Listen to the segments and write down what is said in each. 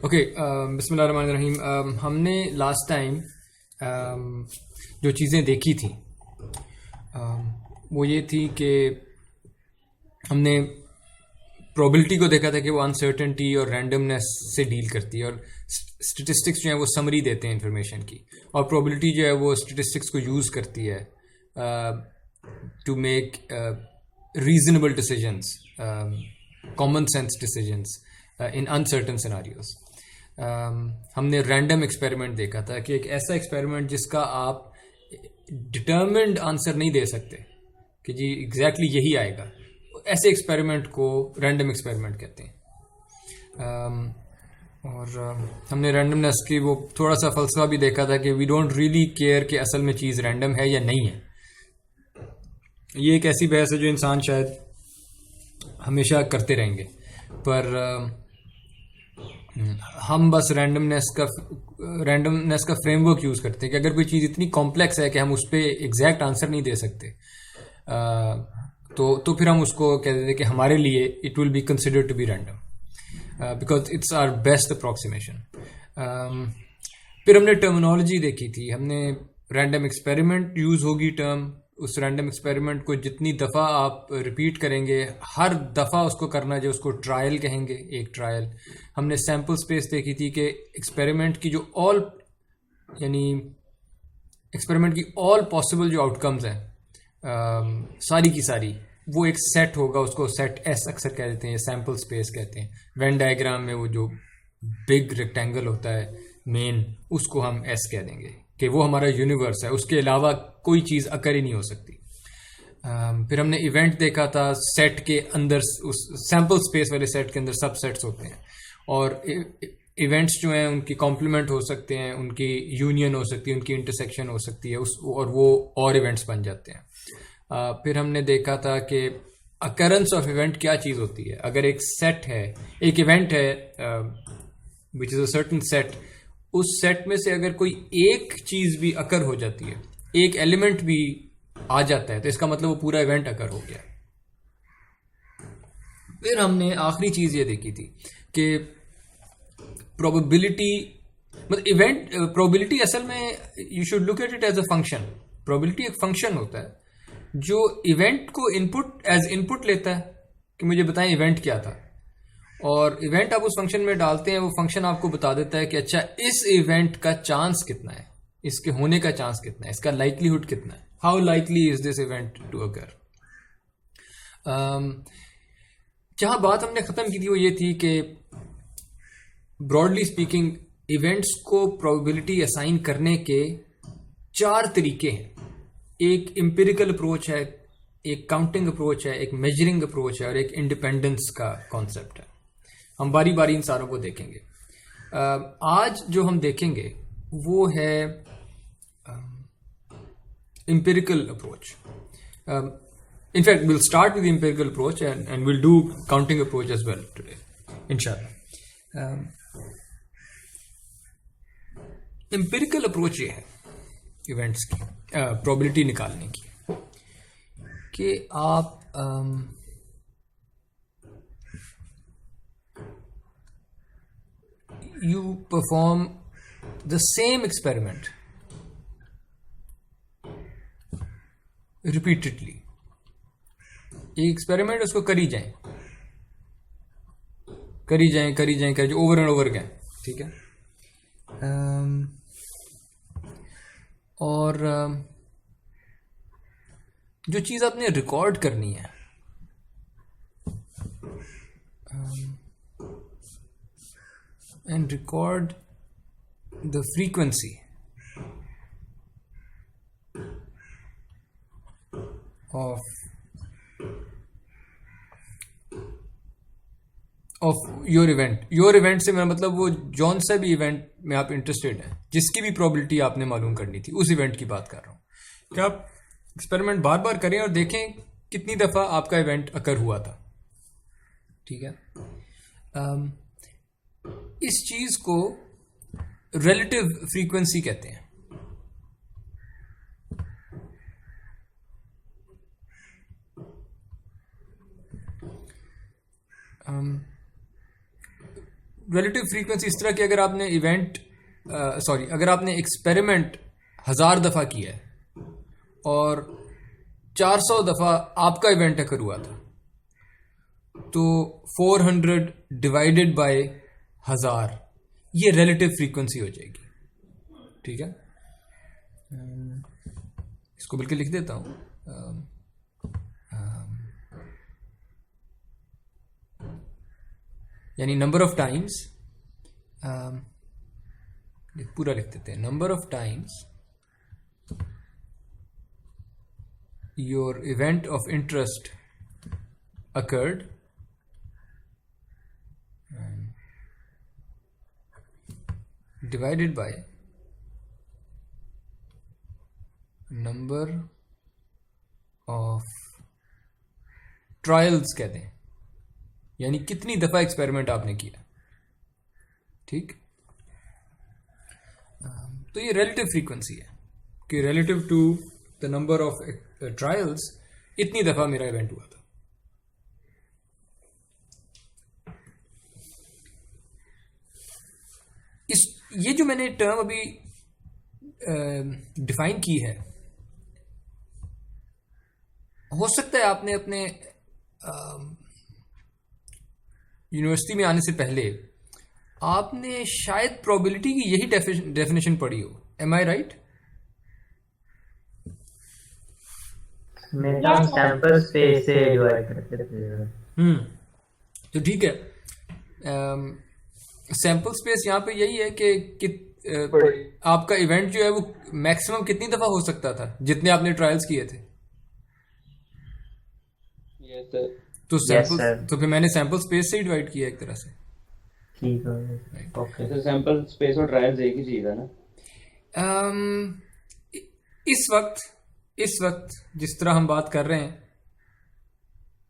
Okay, बिस्मिल्लाहिर्रहमानिर्रहीम। हमने last time जो चीज़ें देखी थी वो ये थी कि हमने प्रोबेबिलिटी को देखा था कि वो अनसर्टेनिटी और रैंडमनेस से डील करती है, और स्टेटिस्टिक्स जो है वो समरी देते हैं इन्फॉर्मेशन की, और प्रोबेबिलिटी जो है वो स्टेटिस्टिक्स को यूज़ करती है to make reasonable decisions, common sense decisions in uncertain scenarios. हमने रैंडम एक्सपेरिमेंट देखा था कि एक ऐसा एक्सपेरिमेंट जिसका आप डिटर्मिन्ड आंसर नहीं दे सकते कि जी एग्जैक्टली यही आएगा, ऐसे एक्सपेरिमेंट को रैंडम एक्सपेरिमेंट कहते हैं। हमने रैंडमनेस की वो थोड़ा सा फलसफा भी देखा था कि वी डोंट रियली केयर कि असल में चीज़ रैंडम है या नहीं है। ये एक ऐसी बहस है जो इंसान शायद हमेशा करते रहेंगे, पर हम बस रैंडमनेस का फ्रेमवर्क यूज़ करते हैं कि अगर कोई चीज़ इतनी कॉम्प्लेक्स है कि हम उस पर एग्जैक्ट आंसर नहीं दे सकते, तो फिर हम उसको कह देते हैं कि हमारे लिए it will be considered to be random because it's our best approximation. फिर हमने टर्मिनोलॉजी देखी थी। हमने रैंडम एक्सपेरिमेंट यूज़ होगी टर्म, उस रैंडम एक्सपेरिमेंट को जितनी दफ़ा आप रिपीट करेंगे हर दफ़ा उसको करना जो उसको ट्रायल कहेंगे, एक ट्रायल। हमने सैम्पल स्पेस देखी थी कि एक्सपेरिमेंट की जो एक्सपेरिमेंट की ऑल पॉसिबल जो आउटकम्स हैं सारी की सारी, वो एक सेट होगा, उसको सेट एस अक्सर कह देते हैं, या सैम्पल स्पेस कहते हैं। वेन डायग्राम में वो जो बिग रेक्टेंगल होता है मेन, उसको हम एस कह देंगे कि वो हमारा यूनिवर्स है, उसके अलावा कोई चीज़ अकर ही नहीं हो सकती। फिर हमने इवेंट देखा था, सेट के अंदर, उस सैम्पल स्पेस वाले सेट के अंदर सब सेट्स होते हैं, और इवेंट्स जो हैं उनकी कॉम्प्लीमेंट हो सकते हैं, उनकी यूनियन हो सकती है, उनकी इंटरसेक्शन हो सकती है, और वो और इवेंट्स बन जाते हैं। फिर हमने देखा था कि अकरेंस ऑफ इवेंट क्या चीज़ होती है। अगर एक सेट है, एक इवेंट है which is a certain set, उस सेट में से अगर कोई एक चीज़ भी अकर हो जाती है, एक एलिमेंट भी आ जाता है, तो इसका मतलब वो पूरा इवेंट अकर हो गया। फिर हमने आखिरी चीज़ ये देखी थी कि प्रोबेबिलिटी, मतलब इवेंट प्रोबेबिलिटी असल में you should look at it as a function. Probability एक फंक्शन होता है जो इवेंट को एज इनपुट लेता है कि मुझे बताएं इवेंट क्या था, और इवेंट आप उस फंक्शन में डालते हैं, वो फंक्शन आपको बता देता है कि अच्छा इस इवेंट का चांस कितना है, इसके होने का चांस कितना है, इसका लाइकलीहुड कितना है, how likely is this event to occur. जहां बात हमने खत्म की थी वो ये थी कि ब्रॉडली स्पीकिंग इवेंट्स को प्रोबेबिलिटी असाइन करने के 4 तरीके हैं। एक एम्पिरिकल अप्रोच है, एक काउंटिंग अप्रोच है, एक मेजरिंग अप्रोच है, और एक इंडिपेंडेंस का कॉन्सेप्ट है। हम बारी बारी इन सारों को देखेंगे। आज जो हम देखेंगे वो है empirical approach. In fact will start with empirical approach and will do counting approach as well today इंशाल्लाह। एम्पिरिकल अप्रोच ये है इवेंट्स की प्रोबेबिलिटी निकालने की कि आप you perform the same experiment repeatedly। ये एक्सपेरिमेंट उसको करी जाए ओवर एंड ओवर अगेन, ठीक है। और जो चीज़ आपने रिकॉर्ड करनी है, and record the frequency of your event से मेरा मतलब वो जौन सा भी इवेंट में आप इंटरेस्टेड हैं, जिसकी भी प्रोबेबिलिटी आपने मालूम करनी थी, उस इवेंट की बात कर रहा हूँ कि आप एक्सपेरिमेंट बार बार करें और देखें कितनी दफ़ा आपका इवेंट अकर हुआ था, ठीक है। इस चीज़ को रिलेटिव फ्रीक्वेंसी कहते हैं। रिलेटिव फ्रीक्वेंसी इस तरह की, अगर आपने अगर आपने एक्सपेरिमेंट 1000 दफ़ा किया है और 400 दफ़ा आपका इवेंट अकर हुआ था, तो 400 डिवाइडेड बाय 1000, ये रिलेटिव फ्रीक्वेंसी हो जाएगी। ठीक है, इसको बल्कि लिख देता हूँ। यानी नंबर ऑफ टाइम्स, पूरा लिख देते हैं, number of times your event of interest occurred divided by number of trials कहते हैं, यानी कितनी दफ़ा एक्सपेरिमेंट आपने किया। ठीक, तो ये रिलेटिव फ्रीक्वेंसी है कि relative to the number of trials इतनी दफ़ा मेरा इवेंट हुआ था। ये जो मैंने टर्म अभी डिफाइन की है, हो सकता है आपने अपने यूनिवर्सिटी में आने से पहले आपने शायद प्रोबेबिलिटी की यही डेफिनेशन पढ़ी हो। एम आई राइट? सैंपल स्पेस से डिवाइड करते थे। तो ठीक है, सैंपल स्पेस यहाँ पे यही है कि आपका इवेंट जो है वो मैक्सिमम कितनी दफा हो सकता था जितने आपने ट्रायल्स किए थे। तो सैंपल, तो फिर मैंने सैंपल स्पेस से ही डिवाइड किया एक तरह से। ठीक है, ओके। तो सैंपल स्पेस और ट्रायल्स एक ही चीज है ना? इस वक्त जिस तरह हम बात कर रहे हैं,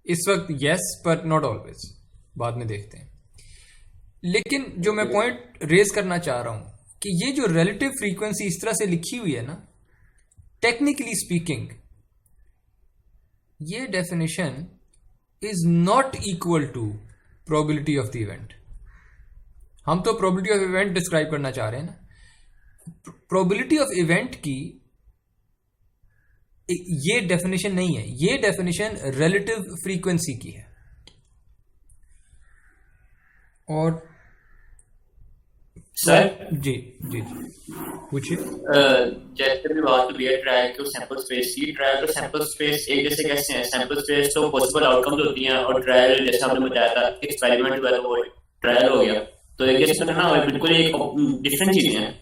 इस वक्त यस, पर नॉट ऑलवेज, बाद में देखते हैं। लेकिन जो मैं पॉइंट रेज करना चाह रहा हूं कि ये जो रिलेटिव फ्रीक्वेंसी इस तरह से लिखी हुई है ना, टेक्निकली स्पीकिंग ये definition is not equal to probability of the event. हम तो प्रोबेबिलिटी ऑफ इवेंट डिस्क्राइब करना चाह रहे हैं ना, प्रोबेबिलिटी ऑफ इवेंट की ये डेफिनेशन नहीं है, ये डेफिनेशन रिलेटिव फ्रीक्वेंसी की है। और सर जी जी पूछिए। जैसे भी बात हुई है ट्रायल की, सैंपल स्पेस की, ट्रायल और सैंपल स्पेस एक जैसे कैसे हैं? सैंपल स्पेस तो पॉसिबल आउटकम्स होती हैं और ट्रायल जैसा आपने बताया था एक्सपेरिमेंट हुआ तो वो ट्रायल हो गया, तो एक जैसे ना बिल्कुल एक डिफरेंट चीजें हैं।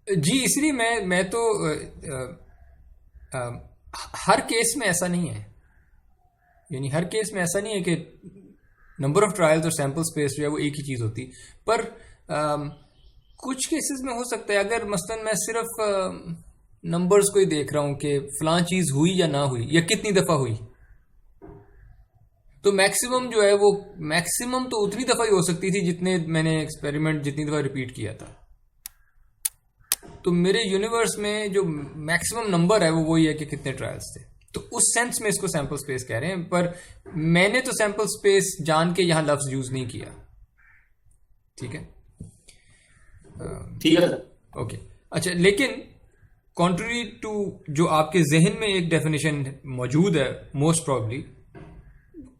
जी, इसलिए मैं तो हर केस में ऐसा नहीं है, यानी हर केस में ऐसा नहीं है कि नंबर ऑफ ट्रायल्स और सैंपल स्पेस जो है वो एक ही चीज़ होती, पर कुछ केसेस में हो सकता है। अगर मसलन मैं सिर्फ नंबर्स को ही देख रहा हूँ कि फलां चीज़ हुई या ना हुई या कितनी दफ़ा हुई, तो मैक्सिमम जो है वो मैक्सिमम तो उतनी दफ़ा ही हो सकती थी जितने मैंने एक्सपेरिमेंट जितनी दफ़ा रिपीट किया था। तो मेरे यूनिवर्स में जो मैक्सिमम नंबर है वो वही है कि कितने ट्रायल्स थे। तो उस सेंस में इसको सैंपल स्पेस कह रहे हैं, पर मैंने तो सैंपल स्पेस जान के यहां लफ्ज यूज नहीं किया। ठीक है, ठीक है सर, ओके, अच्छा। लेकिन कॉन्ट्ररी टू जो आपके जहन में एक डेफिनेशन मौजूद है, मोस्ट प्रॉब्ली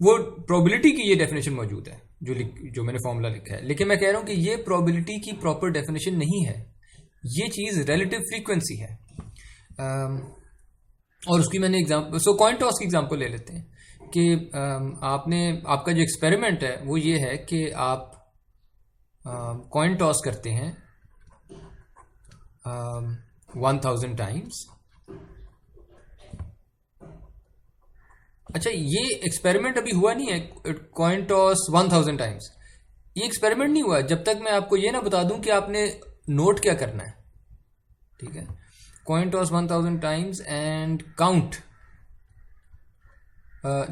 वो प्रोबेबिलिटी की ये डेफिनेशन मौजूद है जो मैंने फॉर्मूला लिखा है, लेकिन मैं कह रहा हूं कि ये प्रोबेबिलिटी की प्रॉपर डेफिनेशन नहीं है, ये चीज रिलेटिव फ्रीक्वेंसी है। और उसकी मैंने एग्जांपल, सो कॉइन टॉस की एग्जांपल ले लेते हैं कि आपका जो एक्सपेरिमेंट है वो ये है कि आप कॉइन टॉस करते हैं 1000 टाइम्स। अच्छा, ये एक्सपेरिमेंट अभी हुआ नहीं है, कॉइन टॉस 1000 टाइम्स, ये एक्सपेरिमेंट नहीं हुआ जब तक मैं आपको ये ना बता दूं कि आपने नोट क्या करना है। ठीक है, coin toss 1000 times and count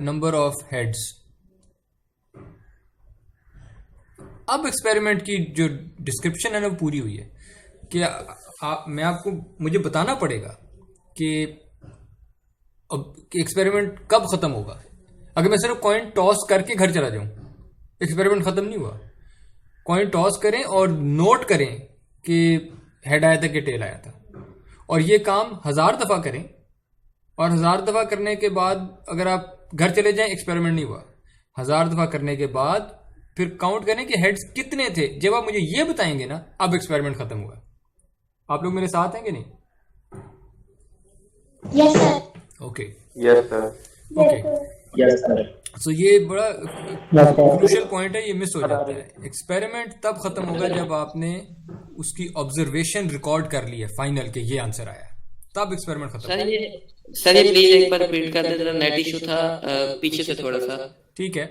number of heads। अब एक्सपेरिमेंट की जो डिस्क्रिप्शन है ना वो पूरी हुई है कि मुझे बताना पड़ेगा कि अब एक्सपेरिमेंट कब खत्म होगा। अगर मैं सिर्फ कॉइन टॉस करके घर चला जाऊं एक्सपेरिमेंट खत्म नहीं हुआ। कॉइन टॉस करें और नोट करें कि हेड आया था कि टेल आया था, और ये काम 1000 दफा करें, और 1000 दफा करने के बाद अगर आप घर चले जाएं एक्सपेरिमेंट नहीं हुआ। 1000 दफा करने के बाद फिर काउंट करें कि हेड्स कितने थे। जब आप मुझे ये बताएंगे ना, अब एक्सपेरिमेंट खत्म हुआ। आप लोग मेरे साथ हैं कि नहीं? Yes, sir. Okay yes sir. Okay, yes sir. So ये बड़ा क्रूशियल पॉइंट है, ये मिस हो जाता है। एक्सपेरिमेंट तब खत्म होगा जब आपने उसकी ऑब्जर्वेशन रिकॉर्ड कर ली है फाइनल के ये आंसर आया, तब एक्सपेरिमेंट खत्म सर होगा। ये प्लीज एक बार रिपीट कर देते, नेट इशू था पीछे से थोड़ा सा। ठीक है,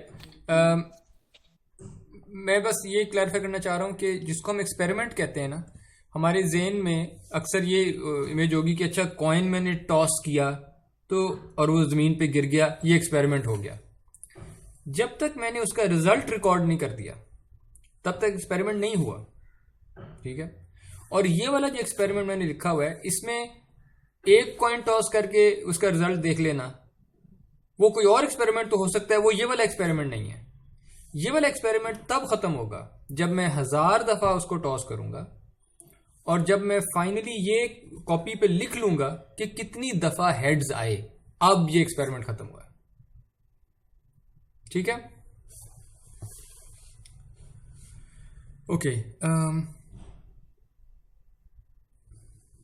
मैं बस ये क्लैरिफाई करना चाह रहा हूँ कि जिसको हम एक्सपेरिमेंट कहते हैं ना, हमारे जेन में अक्सर ये इमेज होगी कि अच्छा कॉइन मैंने टॉस किया तो और वो ज़मीन पे गिर गया, ये एक्सपेरिमेंट हो गया। जब तक मैंने उसका रिजल्ट रिकॉर्ड नहीं कर दिया तब तक एक्सपेरिमेंट नहीं हुआ। ठीक है, और ये वाला जो एक्सपेरिमेंट मैंने लिखा हुआ है, इसमें एक कॉइन टॉस करके उसका रिजल्ट देख लेना, वो कोई और एक्सपेरिमेंट तो हो सकता है, वो ये वाला एक्सपेरिमेंट नहीं है। ये वाला एक्सपेरिमेंट तब खत्म होगा जब मैं 1000 दफा उसको टॉस करूंगा, और जब मैं फाइनली ये कॉपी पे लिख लूंगा कि कितनी दफा हेड्स आए, अब ये एक्सपेरिमेंट खत्म हुआ। ठीक है, ओके।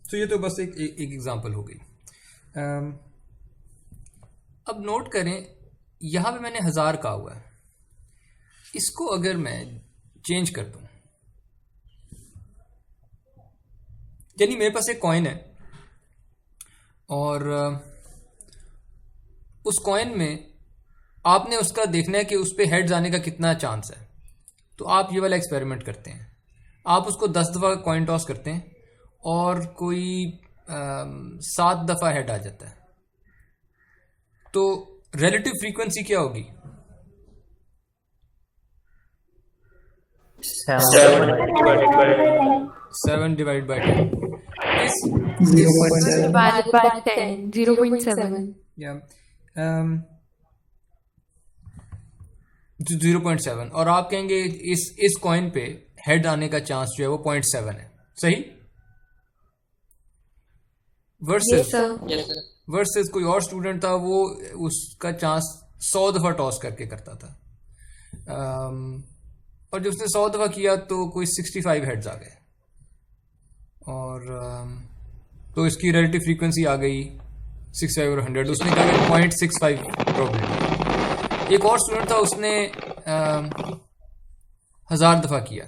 तो ये तो बस एक एग्जांपल हो गई। अब नोट करें, यहां पे मैंने 1000 कहा हुआ है, इसको अगर मैं चेंज कर दूं, यानी मेरे पास एक कॉइन है और उस कॉइन में आपने उसका देखना है कि उस पर हेड्स आने का कितना चांस है। तो आप ये वाला एक्सपेरिमेंट करते हैं, आप उसको 10 दफ़ा कॉइन टॉस करते हैं और कोई 7 दफ़ा हेड आ जाता है, तो रिलेटिव फ्रीक्वेंसी क्या होगी? 7 divide by 10 is 0.7। Divided by 10, 0.7. या 0.7, और आप कहेंगे इस कॉइन पे हेड आने का चांस जो है वो 0.7 है, सही? Yes, sir. वर्सेस कोई और स्टूडेंट था, वो उसका चांस 100 दफा टॉस करके करता था, और जब उसने 100 दफा किया तो कोई 65 हेड्स आ गए, और तो इसकी रिलेटिव फ्रीक्वेंसी आ गई 65 और 100। उसने कहा कि 0.65 प्रोबेबिलिटी। एक और स्टूडेंट था, उसने 1000 दफा किया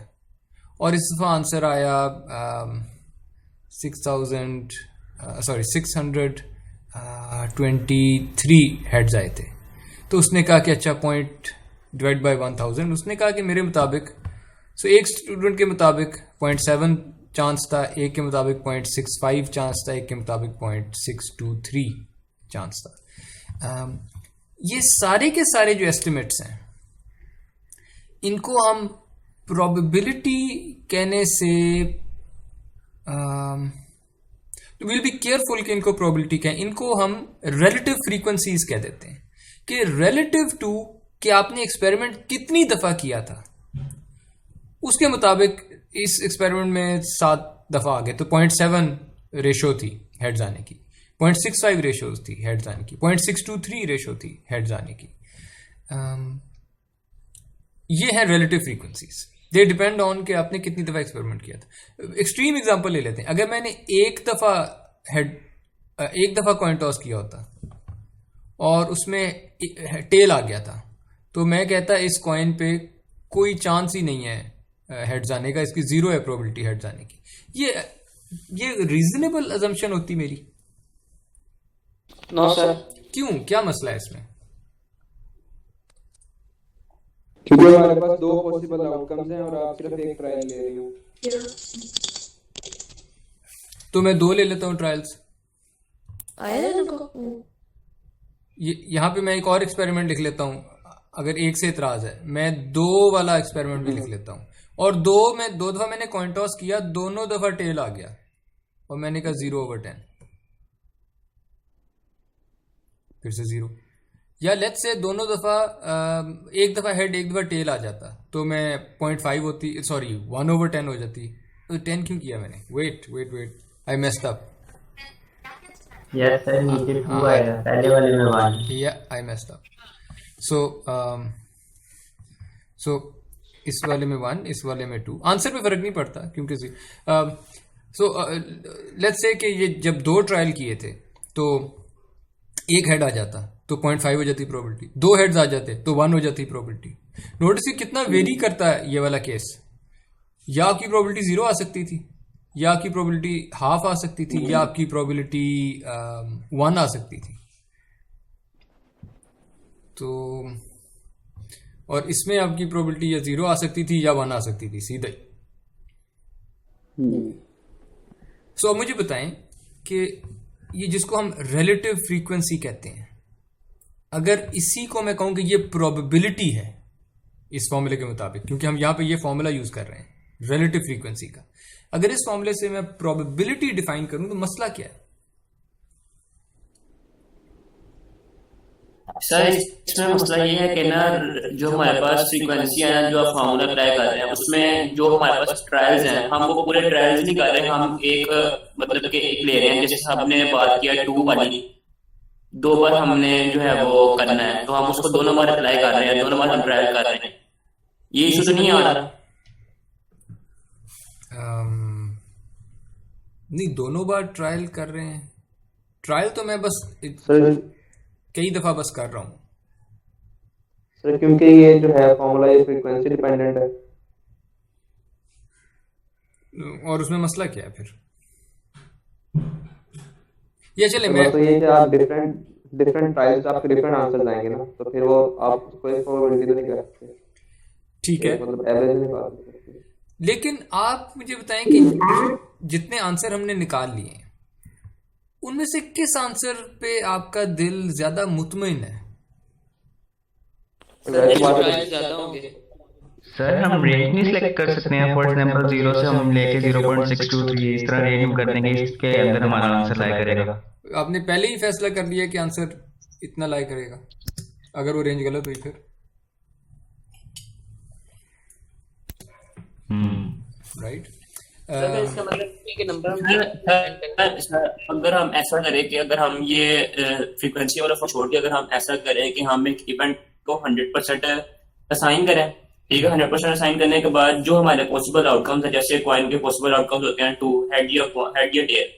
और इस दफा आंसर आया 623 हेड्स आए थे। तो उसने कहा कि अच्छा पॉइंट डिवाइड बाय 1000, उसने कहा कि मेरे मुताबिक, सो एक स्टूडेंट के मुताबिक 0.7 चांस था, एक के मुताबिक 0.65 चांस था, एक के मुताबिक 0.623 चांस था। ये सारे के सारे जो एस्टिमेट्स हैं, इनको हम प्रोबेबिलिटी कहने से विल बी केयरफुल कि इनको प्रोबेबिलिटी कहें, इनको हम रिलेटिव फ्रीक्वेंसीज कह देते हैं कि रिलेटिव टू कि आपने एक्सपेरिमेंट कितनी दफा किया था, उसके मुताबिक इस एक्सपेरिमेंट में 7 दफा आ गए तो 0.7 रेशो थी हेड्स आने की, 0.65 रेशो थी हेड्स आने की, 0.623 रेशो थी हेड्स आने की। ये है relative frequencies, they depend on कि आपने कितनी दफा एक्सपेरिमेंट किया था। एक्सट्रीम एग्जांपल ले लेते हैं, अगर मैंने एक दफा कॉइन टॉस किया होता और उसमें टेल आ गया था, तो मैं कहता इस कॉइन पे कोई चांस ही नहीं है हेड्स आने का, इसकी 0 है प्रोबेबिलिटी हेड्स आने की। ये रीजनेबल अजम्पशन होती मेरी? No sir. क्यों, क्या मसला है इसमें? क्योंकि हमारे पास 2 पॉसिबल आउटकम्स हैं और आप सिर्फ एक ट्रायल ले रहे हो। तो मैं 2 ले लेता हूँ ट्रायल्स। आया ना उनको? यहाँ पे मैं एक और एक्सपेरिमेंट लिख लेता हूँ, अगर एक से इतराज है मैं 2 वाला एक्सपेरिमेंट भी लिख लेता हूँ, और 2 दफा मैंने कॉइन टॉस किया, दोनों दफा टेल आ गया और मैंने कहा 0/10, फिर से 0। या लेट्स से दोनों दफ़ा एक दफ़ा हेड एक दफ़ा टेल आ जाता तो मैं 0.5 होती, सॉरी 1/10 हो जाती। तो 10 क्यों किया मैंने? Wait I messed up. Yes sir, नीचे 2 आएगा, पहले वाले में 1। या आई मेस्ड अप। सो इस वाले में 1, इस वाले में 2। आंसर पे फर्क नहीं पड़ता क्योंकि लेट्स से कि ये जब 2 ट्रायल किए थे तो एक हेड आ जाता तो 0.5 हो जाती प्रोबेबिलिटी, 2 हेड्स आ जाते तो 1 हो जाती प्रोबेबिलिटी। नोटिस कितना वेरी करता है ये वाला केस। या आपकी प्रोबेबिलिटी 0 आ सकती थी, या आपकी प्रोबेबिलिटी हाफ आ सकती थी, या आपकी प्रोबेबिलिटी 1 आ सकती थी। तो और इसमें आपकी प्रोबेबिलिटी या 0 आ सकती थी या 1 आ सकती थी सीधे। सो अब मुझे बताएं कि ये जिसको हम रिलेटिव फ्रीक्वेंसी कहते हैं, अगर इसी को मैं कहूं कि ये प्रोबेबिलिटी है इस फॉर्मूले के मुताबिक, क्योंकि हम यहां पे ये फॉर्मूला यूज कर रहे हैं रिलेटिव फ्रीक्वेंसी का, अगर इस फॉर्मूले से मैं प्रोबेबिलिटी डिफाइन करूं तो मसला क्या है? सर इसमें मसला ये है कि ना जो हमारे पास फ्रीक्वेंसी है, जो आप फार्मूला अप्लाई कर रहे हैं, उसमें जो हमारे पास ट्रायल्स हैं, हम वो पूरे ट्रायल्स नहीं कर रहे हैं। हम एक मतलब कि एक ले रहे हैं, जैसे हमने बात किया 2 वाली, 2 बार हमने जो है वो करना है, तो हम उसको दोनों बार अप्लाई कर रहे हैं, दोनों बार हम ट्रायल कर रहे हैं। ये इशू तो नहीं आ रहा? नहीं, दोनों बार ट्रायल कर रहे हैं। ट्रायल तो मैं बस सर कई दफा बस कर रहा हूं सर क्योंकि ये जो है फॉर्मूला ये फ्रीक्वेंसी डिपेंडेंट है। और उसमें मसला क्या है फिर? ये चले मैं तो ये कि आप डिफरेंट ट्रायल्स आपके डिफरेंट आंसर्स आएंगे ना, तो फिर वो आप कोई प्रोबेबिलिटी तो नहीं कर सकते। ठीक है, मतलब एवरेज नहीं पा सकते। लेकिन आप मुझे बताएं कि जितने आंसर हमने निकाल लिए हैं उनमें से किस आंसर पे आपका दिल ज्यादा मुतमईन है? ट्रायल ज्यादा होंगे। सर हम रेंज नहीं सिलेक्ट कर सकते हैं? फॉर एग्जांपल 0 से हम लेके 0.623 इस तरह रेंज हम कर देंगे, इसके अंदर हमारा आंसर लाई करेगा। आपने पहले ही फैसला कर लिया कि आंसर इतना लाई करेगा, अगर वो रेंज गलत हुई फिर? राइट। सर इसका मतलब है कि नंबर अगर हम ऐसा करें कि अगर हम ये फ्रीक्वेंसी वाला छोड़ के अगर हम ऐसा करें कि हम एक इवेंट को 100% असाइन करें, ठीक है, 100% असाइन करने के बाद जो हमारे पॉसिबल आउटकम्स है, जैसे कॉइन के पॉसिबल आउटकम्स होते हैं 2 हेड या टेल,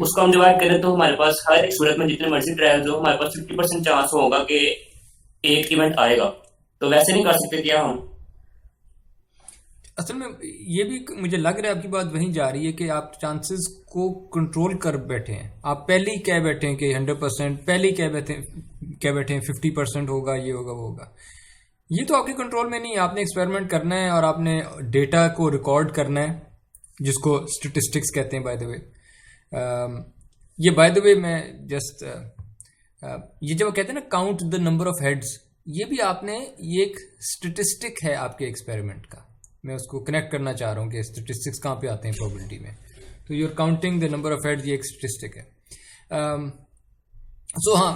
उसको हम डिवाइड करें तो हमारे पास हर एक सूरत में जितने मर्जी ट्रायल्स हो, हमारे पास 50% चांस होगा कि एक इवेंट आएगा। तो वैसे नहीं कर सकते क्या हम? असल में ये भी मुझे लग रहा है आपकी बात वहीं जा रही है कि आप चांसेस को कंट्रोल कर बैठे हैं। आप पहले ही कह बैठे हैं कि 100%, पहले ही कह बैठे हैं 50% होगा, ये होगा, वो होगा। ये तो आपके कंट्रोल में नहीं है। आपने एक्सपेरिमेंट करना है और आपने डेटा को रिकॉर्ड करना है, जिसको स्टेटिस्टिक्स कहते हैं बाय द वे। ये बाय द वे मैं जस्ट ये जब कहते हैं ना count the number of heads, ये भी आपने, ये एक स्टेटिस्टिक है आपके एक्सपेरिमेंट का। मैं उसको कनेक्ट करना चाह रहा हूँ कि स्टेटिस्टिक्स कहाँ पे आते हैं प्रोबेबिलिटी में। तो you're counting the number of heads, ये एक स्टेटिस्टिक है। सो हाँ,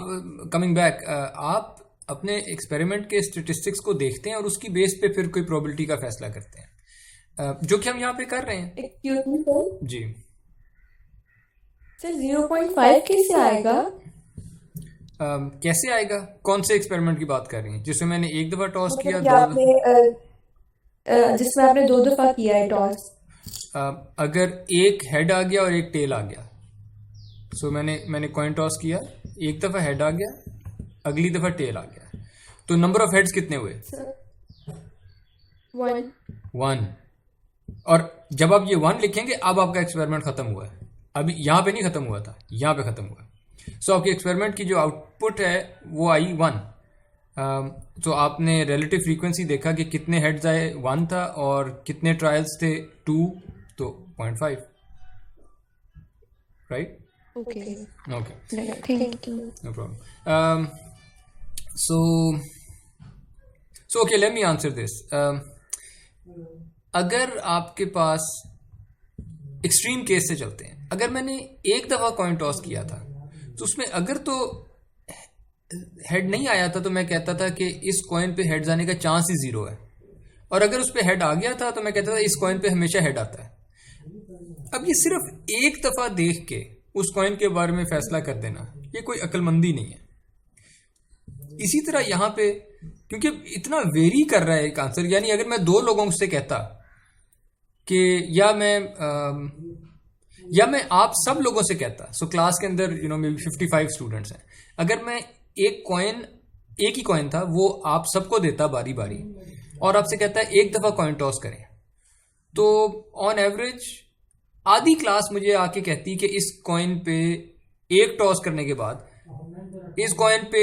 कमिंग बैक, आप अपने एक्सपेरिमेंट के स्टेटिस्टिक्स को देखते हैं और उसकी बेस पे फिर कोई प्रोबेबिलिटी का फैसला करते हैं, जो कि हम यहाँ पे कर रहे हैं। एक्सक्यूज मी सर, जी सर 0.5 कैसे आएगा? कैसे आएगा? कौन से एक्सपेरिमेंट की बात कर रही हैं? जिसमें मैंने एक दफा टॉस किया, मतलब कि आपने जिसमें आपने 2 दफा किया है टॉस। अगर एक हेड आ गया और एक टेल आ गया, सो मैंने कॉइन टॉस किया, एक दफा हेड आ गया, अगली दफा टेल आ गया, तो नंबर ऑफ हेड्स कितने हुए? 1। और जब आप ये 1 लिखेंगे, अब आपका एक्सपेरिमेंट खत्म हुआ है। अभी यहाँ पे नहीं खत्म हुआ था, यहाँ पे खत्म हुआ है। सो आपके एक्सपेरिमेंट की जो आउटपुट है वो आई 1। तो आपने रिलेटिव फ्रीक्वेंसी देखा कि कितने हेड्स आए, 1 था, और कितने ट्रायल्स थे, 2, तो 0.5, right? Okay, thank you. No problem. So okay, let me answer this. अगर आपके पास एक्सट्रीम केस से चलते हैं, अगर मैंने एक दफा कॉइन टॉस किया था, तो उसमें अगर तो हेड नहीं आया था तो मैं कहता था कि इस कॉइन पे हेड आने का चांस ही 0 है, और अगर उस पे हेड आ गया था तो मैं कहता था इस कॉइन पे हमेशा हेड आता है। अब ये सिर्फ एक दफा देख के उस कॉइन के बारे में फैसला कर देना, ये कोई अक्लमंदी नहीं है। इसी तरह यहाँ पे क्योंकि इतना वेरी कर रहा है एक आंसर, यानी अगर मैं 2 लोगों से कहता कि या मैं आप सब लोगों से कहता, सो क्लास के अंदर मे बी 55 स्टूडेंट्स हैं, अगर मैं एक ही कॉइन था वो आप सबको देता बारी बारी और आपसे कहता है एक दफा कॉइन टॉस करें, तो ऑन एवरेज आधी क्लास मुझे आके कहती कि इस कॉइन पे एक टॉस करने के बाद इस कॉइन पे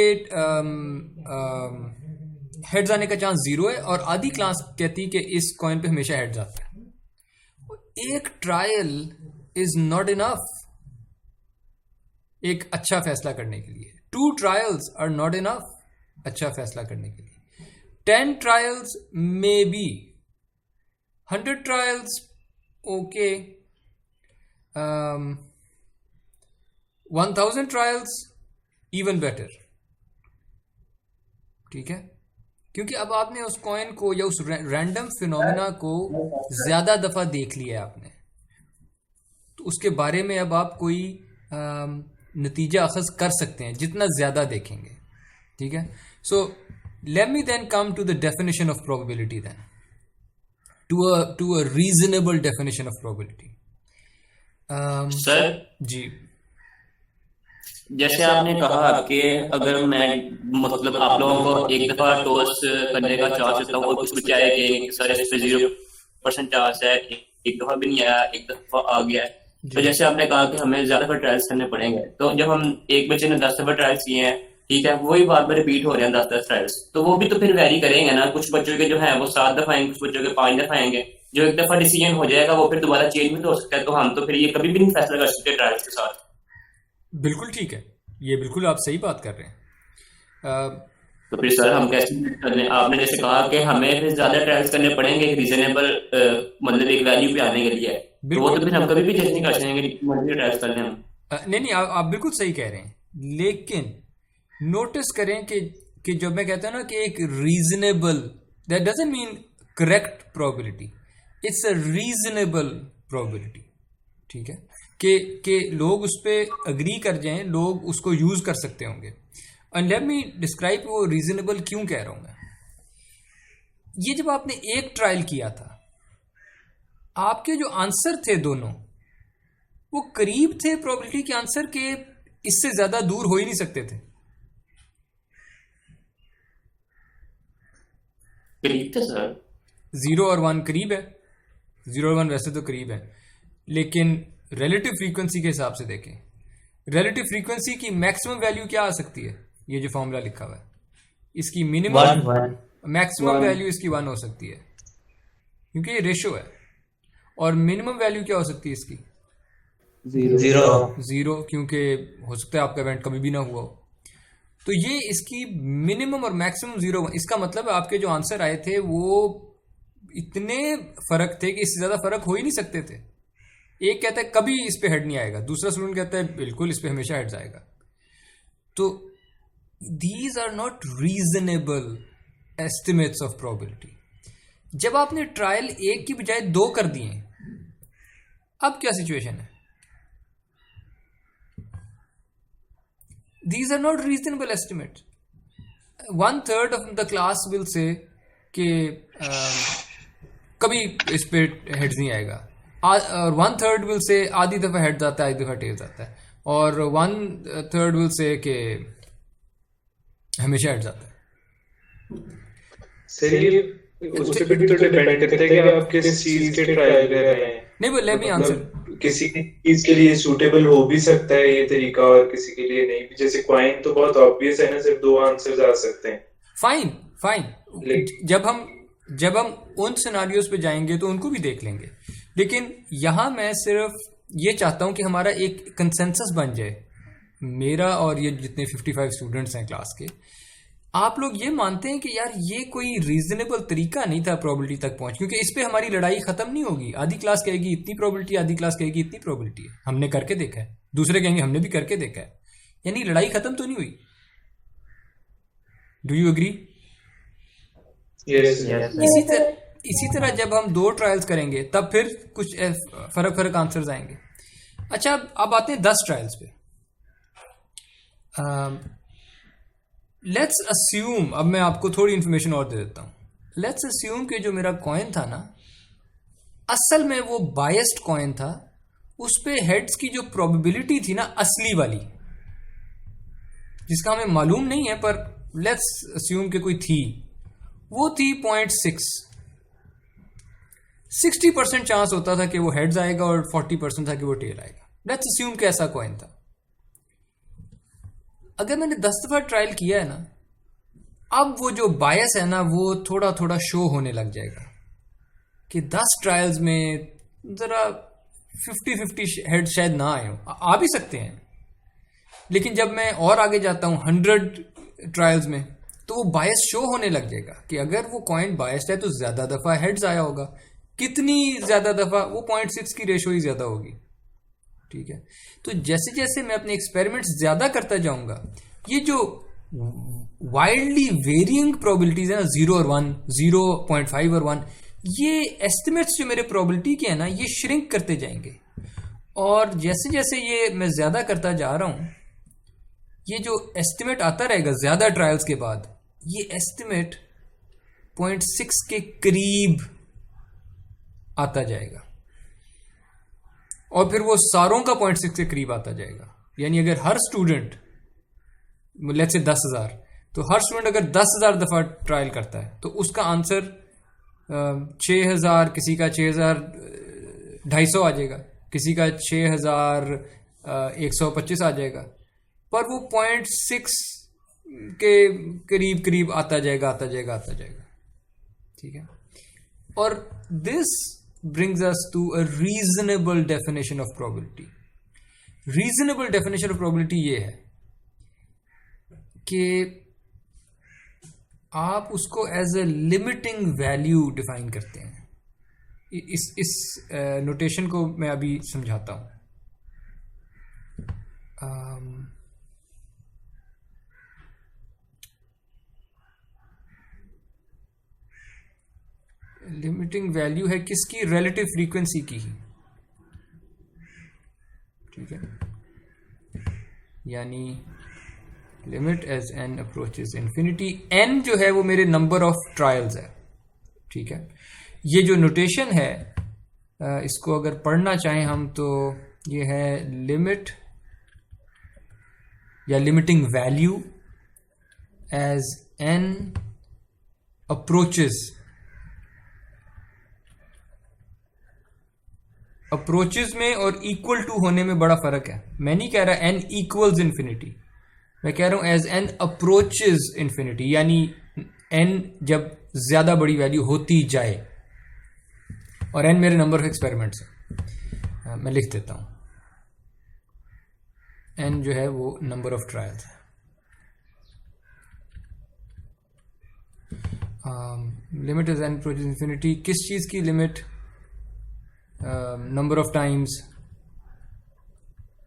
हेड्स आने का चांस 0 है, और आधी क्लास कहती कि इस कॉइन पे हमेशा हेड्स आता है। एक ट्रायल इज नॉट इनफ एक अच्छा फैसला करने के लिए। 2 ट्रायल्स आर नॉट इनफ अच्छा फैसला करने के लिए। 10 trials may be, 100 trials okay, 1000 trials even better. ठीक है, क्योंकि अब आपने उस कॉइन को या उस रैंडम फिनोमेना को ज्यादा दफा देख लिया है आपने, तो उसके बारे में अब आप कोई नतीजा अखज कर सकते हैं जितना ज्यादा देखेंगे। ठीक है, so let me then come to the definition of probability, then to a reasonable definition of probability. Sir ji, जैसे आपने कहा कि अगर मैं मतलब आप लोगों को एक दफा टॉस करने का चांस देता हूँ और कुछ बच्चे आए कि सर इस पे 0% चांस है, एक दफा भी नहीं आया, एक दफा आ गया है, तो जैसे आपने कहा कि हमें ज्यादा दफा ट्रायल्स करने पड़ेंगे, तो जब हम एक बच्चे ने 10 दफा ट्रायल्स किए हैं, ठीक है, वही बार बार रिपीट हो रहे हैं 10 ट्रायल्स, तो वो भी तो फिर वेरी करेंगे ना। कुछ बच्चों के जो है वो 7 दफा आएंगे, कुछ बच्चों के 5 दफा आएंगे। जो एक दफा डिसीजन हो जाएगा वो फिर दोबारा चेंज भी तो हो सकता है, तो हम तो फिर ये कभी भी नहीं फैसला कर सकते ट्रायल्स के साथ। बिल्कुल ठीक है, ये बिल्कुल आप सही बात कर रहे हैं। तो फिर सर हम कैसे करने, आपने जैसे कहा कि हमें फिर ज्यादा ट्रायल्स करने पड़ेंगे एक रीजनेबल मतलब एक वैल्यू पे आने के लिए, तो वो तो फिर हम कभी भी जज नहीं कर सकेंगे मल्टी ट्रायल्स करने हम। नहीं, आप बिल्कुल सही कह रहे हैं, लेकिन नोटिस करें कि जब मैं कहता हूं ना कि एक reasonable, that doesn't mean correct probability, it's a reasonable probability. ठीक है, कि लोग उस पर अग्री कर जाएं, लोग उसको यूज कर सकते होंगे। एंड लेट मी डिस्क्राइब वो रीजनेबल क्यों कह रहा हूं मैं। ये जब आपने एक ट्रायल किया था, आपके जो आंसर थे दोनों वो करीब थे प्रोबेबिलिटी के आंसर के, इससे ज्यादा दूर हो ही नहीं सकते थे। करीब थे सर, 0 और 1 करीब है, 0 और 1 वैसे तो करीब है, लेकिन रिलेटिव फ्रीक्वेंसी के हिसाब से देखें, रिलेटिव फ्रीक्वेंसी की मैक्सिमम वैल्यू क्या आ सकती है? ये जो फॉर्मूला लिखा हुआ है, इसकी मिनिमम मैक्सिमम वैल्यू इसकी 1 हो सकती है, क्योंकि ये रेशो है। और मिनिमम वैल्यू क्या हो सकती है इसकी? 0, क्योंकि हो सकता है आपका इवेंट कभी भी ना हुआ हो। तो ये इसकी मिनिमम और मैक्सिमम 0, इसका मतलब है आपके जो आंसर आए थे वो इतने फर्क थे कि इससे ज्यादा फर्क हो ही नहीं सकते थे। एक कहता है कभी इस पे हेड नहीं आएगा, दूसरा स्टूडेंट कहता है बिल्कुल इस पे हमेशा हेड्स आएगा। तो these are not reasonable estimates of probability. जब आपने ट्रायल 1 की बजाय 2 कर दिए, अब क्या सिचुएशन है? These are not reasonable estimates. 1/3 of the class will say कि कभी इस पे हेड्स नहीं आएगा, और 1/3 will say आधी दफा हेड्स आता है, आधी दफा टेल्स आता है, और 1/3 will say कि हमेशा हेड्स आता है। सही, उस पे भी तो डिपेंड करता है कि आप किस चीज के ट्रायल कर रहे हैं। नहीं, वो लेट मी आंसर। किसी चीज के लिए सूटेबल हो भी सकता है ये तरीका, और किसी के लिए नहीं भी। जैसे क्वाइन तो बहुत ऑब्वियस है ना, सिर्फ 2 आंसर्स आ सकते हैं। फाइन। जब हम उन सिनारियोज पे जाएंगे तो उनको भी देख लेंगे, लेकिन यहां मैं सिर्फ ये चाहता हूं कि हमारा एक कंसेंसस बन जाए, मेरा और ये जितने 55 स्टूडेंट्स हैं क्लास के, आप लोग ये मानते हैं कि यार ये कोई रीजनेबल तरीका नहीं था प्रोबेबिलिटी तक पहुंच, क्योंकि इस पे हमारी लड़ाई खत्म नहीं होगी। आधी क्लास कहेगी इतनी प्रोबेबिलिटी, आधी क्लास कहेगी इतनी प्रोबेबिलिटी है, हमने करके देखा है, दूसरे कहेंगे हमने भी करके देखा है, यानी लड़ाई खत्म तो नहीं हुई। Do you agree? यस इसी तरह जब हम 2 ट्रायल्स करेंगे तब फिर कुछ फर्क आंसर्स आएंगे। अच्छा, अब आते हैं 10 ट्रायल्स पे। लेट्स अस्यूम, अब मैं आपको थोड़ी इंफॉर्मेशन और दे देता हूँ। लेट्स अस्यूम कि जो मेरा कॉइन था ना, असल में वो बायस्ड कॉइन था, उस पे हेड्स की जो प्रोबेबिलिटी थी ना असली वाली, जिसका हमें मालूम नहीं है पर लेट्स अस्यूम कि कोई थी, वो थी 0.6। 60% चांस होता था कि वो हेड्स आएगा और 40% था कि वो टेल आएगा। लेट्स अस्यूम कि ऐसा कॉइन था। अगर मैंने 10 दफा ट्रायल किया है ना, अब वो जो बायस है ना वो थोड़ा थोड़ा शो होने लग जाएगा कि 10 ट्रायल्स में जरा 50-50 हेड शायद ना आए हो, आ भी सकते हैं, लेकिन जब मैं और आगे जाता हूं 100 ट्रायल्स में तो वो बायस शो होने लग जाएगा कि अगर वो कॉइन बायस्ड है तो ज्यादा दफा हेड्स आया होगा। कितनी ज्यादा दफा? वो 0.6 की रेशो ही ज्यादा होगी। ठीक है, तो जैसे जैसे मैं अपने एक्सपेरिमेंट्स ज्यादा करता जाऊंगा, ये जो वाइल्डली वेरियंग प्रोबेबिलिटीज है ना, 0 और 1, 0.5 और 1, ये एस्टिमेट्स जो मेरे प्रोबेबिलिटी के हैं ना, ये श्रिंक करते जाएंगे। और जैसे जैसे ये मैं ज्यादा करता जा रहा हूं, ये जो एस्टिमेट आता रहेगा ज्यादा ट्रायल्स के बाद, ये एस्टिमेट 0.6 के करीब आता जाएगा और फिर वो सारों का 0.6 के करीब आता जाएगा। यानी अगर हर स्टूडेंट, लेट्स से 10,000, तो हर स्टूडेंट अगर 10,000 दफा ट्रायल करता है तो उसका आंसर 6,000, किसी का 6,250 आ जाएगा, किसी का 6,125 आ जाएगा, पर वो 0.6 के करीब करीब आता जाएगा। ठीक है, और this brings us to a reasonable definition of probability. Reasonable definition of probability ये है कि आप उसको as a limiting value define करते हैं। इस नोटेशन को मैं अभी समझाता हूं। लिमिटिंग वैल्यू है किसकी? रिलेटिव फ्रीक्वेंसी की ही। ठीक है, यानी limit as n approaches infinity. n जो है वो मेरे नंबर ऑफ ट्रायल्स है। ठीक है, ये जो नोटेशन है, इसको अगर पढ़ना चाहें हम तो ये है लिमिट या limiting value as n approaches. Approaches में और इक्वल टू होने में बड़ा फर्क है। मैं नहीं कह रहा n इक्वल्स इंफिनिटी, मैं कह रहा हूं एज n अप्रोचेस इंफिनिटी, यानी n जब ज्यादा बड़ी वैल्यू होती जाए, और n मेरे नंबर ऑफ एक्सपेरिमेंट्स है। मैं लिख देता हूं, n जो है वो नंबर ऑफ ट्रायल्स है। Limit is n approaches infinity. किस चीज की limit? number of times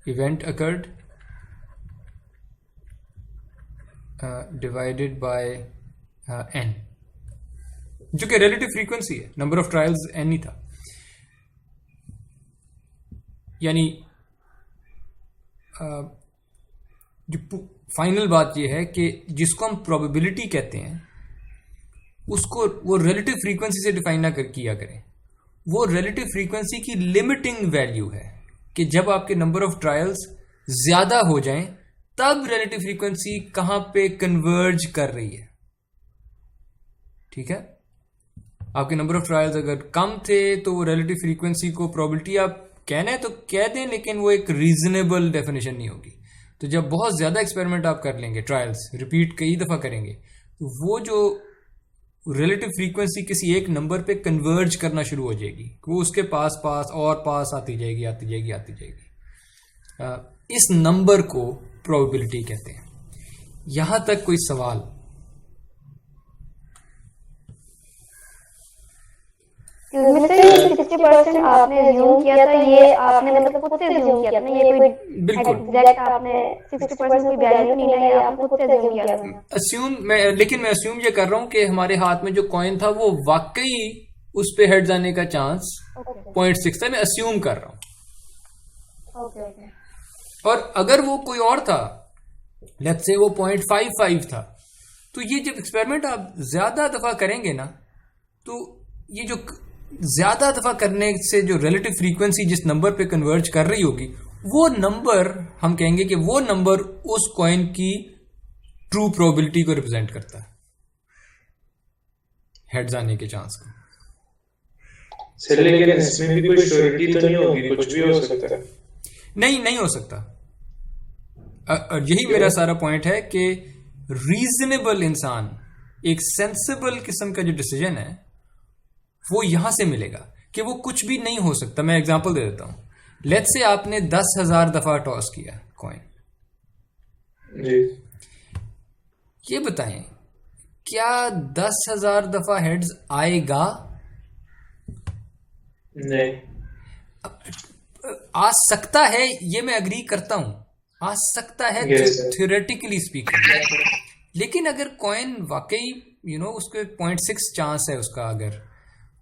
event occurred divided by n, जो कि relative frequency है। number of trials n ही था। यानी जो फाइनल बात यह है कि जिसको हम probability कहते हैं उसको वो relative frequency से डिफाइन ना किया करें। वो रिलेटिव फ्रीक्वेंसी की लिमिटिंग वैल्यू है कि जब आपके नंबर ऑफ ट्रायल्स ज्यादा हो जाएं तब रिलेटिव फ्रीक्वेंसी कहां पे कन्वर्ज कर रही है। ठीक है, आपके नंबर ऑफ ट्रायल्स अगर कम थे तो वो रिलेटिव फ्रीक्वेंसी को प्रोबेबिलिटी आप कहना है तो कह दें, लेकिन वो एक रीजनेबल डेफिनेशन नहीं होगी। तो जब बहुत ज्यादा एक्सपेरिमेंट आप कर लेंगे, ट्रायल्स रिपीट कई दफा करेंगे, तो वो जो रिलेटिव फ्रीक्वेंसी किसी एक नंबर पे कन्वर्ज करना शुरू हो जाएगी, वो उसके पास आती जाएगी। इस नंबर को प्रोबेबिलिटी कहते हैं। यहां तक कोई सवाल? मतलब 60% आपने assume किया था, ये आपने मतलब खुद से assume किया था ना, ये कोई बिल्कुल exact आपने 60% कोई वैल्यू नहीं है, ये आपने खुद से assume किया था। लेकिन मैं अस्यूम ये कर रहा हूँ कि हमारे हाथ में जो कॉइन था वो वाकई उस पे हेड जाने का चांस 0.6 था, मैं अस्यूम कर रहा हूँ। ओके और अगर वो कोई और था, लेट्स से वो 0.55 था, तो ये जब एक्सपेरिमेंट आप ज्यादा दफा करेंगे ना, तो ये जो ज्यादा दफा करने से जो रिलेटिव फ्रीक्वेंसी जिस नंबर पे कन्वर्ज कर रही होगी, वो नंबर हम कहेंगे कि वो नंबर उस कॉइन की ट्रू प्रोबेबिलिटी को रिप्रेजेंट करता है, हेड्स आने के चांस को। सर लेकिन इसमें भी कोई श्योरिटी तो नहीं होगी, कुछ भी हो सकता है। नहीं हो सकता। और यही मेरा सारा पॉइंट है कि रीजनेबल इंसान, एक सेंसिबल किस्म का जो डिसीजन है वो यहां से मिलेगा कि वो कुछ भी नहीं हो सकता। मैं एग्जांपल दे देता हूं। लेट्स से आपने 10,000 दफा टॉस किया कॉइन जी, ये बताएं क्या 10,000 दफा हेड्स आएगा? नहीं, आ सकता है, ये मैं अग्री करता हूं, आ सकता है थ्योरेटिकली स्पीकिंग, लेकिन अगर कॉइन वाकई उसके 0.6 चांस है उसका, अगर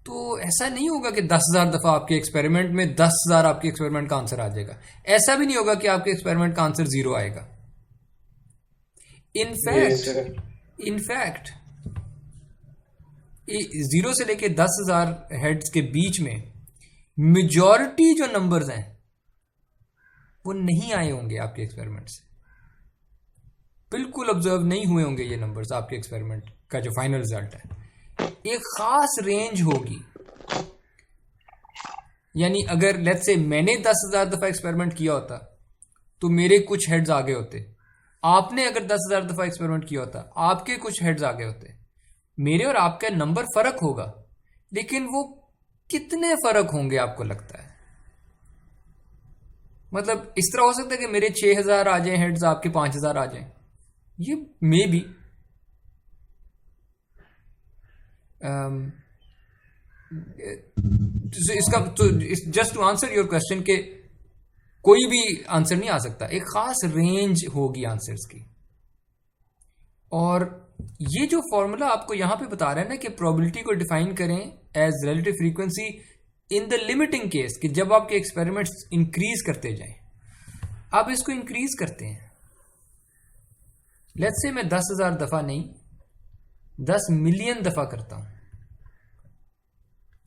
तो ऐसा नहीं होगा कि 10,000 दफा आपके एक्सपेरिमेंट में 10,000 आपके एक्सपेरिमेंट का आंसर आ जाएगा। ऐसा भी नहीं होगा कि आपके एक्सपेरिमेंट का आंसर 0 आएगा। इनफैक्ट 0 से लेके 10,000 हेड्स के बीच में मेजॉरिटी जो नंबर्स हैं वो नहीं आए होंगे आपके एक्सपेरिमेंट से, बिल्कुल ऑब्जर्व नहीं हुए होंगे ये नंबर्स आपके एक्सपेरिमेंट का जो फाइनल रिजल्ट है। एक खास रेंज होगी, यानी अगर लेट्स से मैंने 10,000 दफा एक्सपेरिमेंट किया होता तो मेरे कुछ हेड्स आगे होते, आपने अगर 10,000 दफा एक्सपेरिमेंट किया होता आपके कुछ हेड्स आगे होते। मेरे और आपका नंबर फर्क होगा, लेकिन वो कितने फर्क होंगे आपको लगता है? मतलब इस तरह हो सकता है कि मेरे 6,000 आ जाए हेड्स, आपके 5,000 आ जाए, ये मे बी इसका तो just to answer your question के कोई भी आंसर नहीं आ सकता, एक खास रेंज होगी आंसर्स की। और ये जो फॉर्मूला आपको यहां पे बता रहा है ना कि प्रोबेबिलिटी को डिफाइन करें as relative frequency in the limiting case, कि जब आपके एक्सपेरिमेंट्स इंक्रीज करते जाएं, आप इसको इंक्रीज करते हैं। लेट्स से मैं 10,000 दफा नहीं 10 मिलियन दफा करता हूं,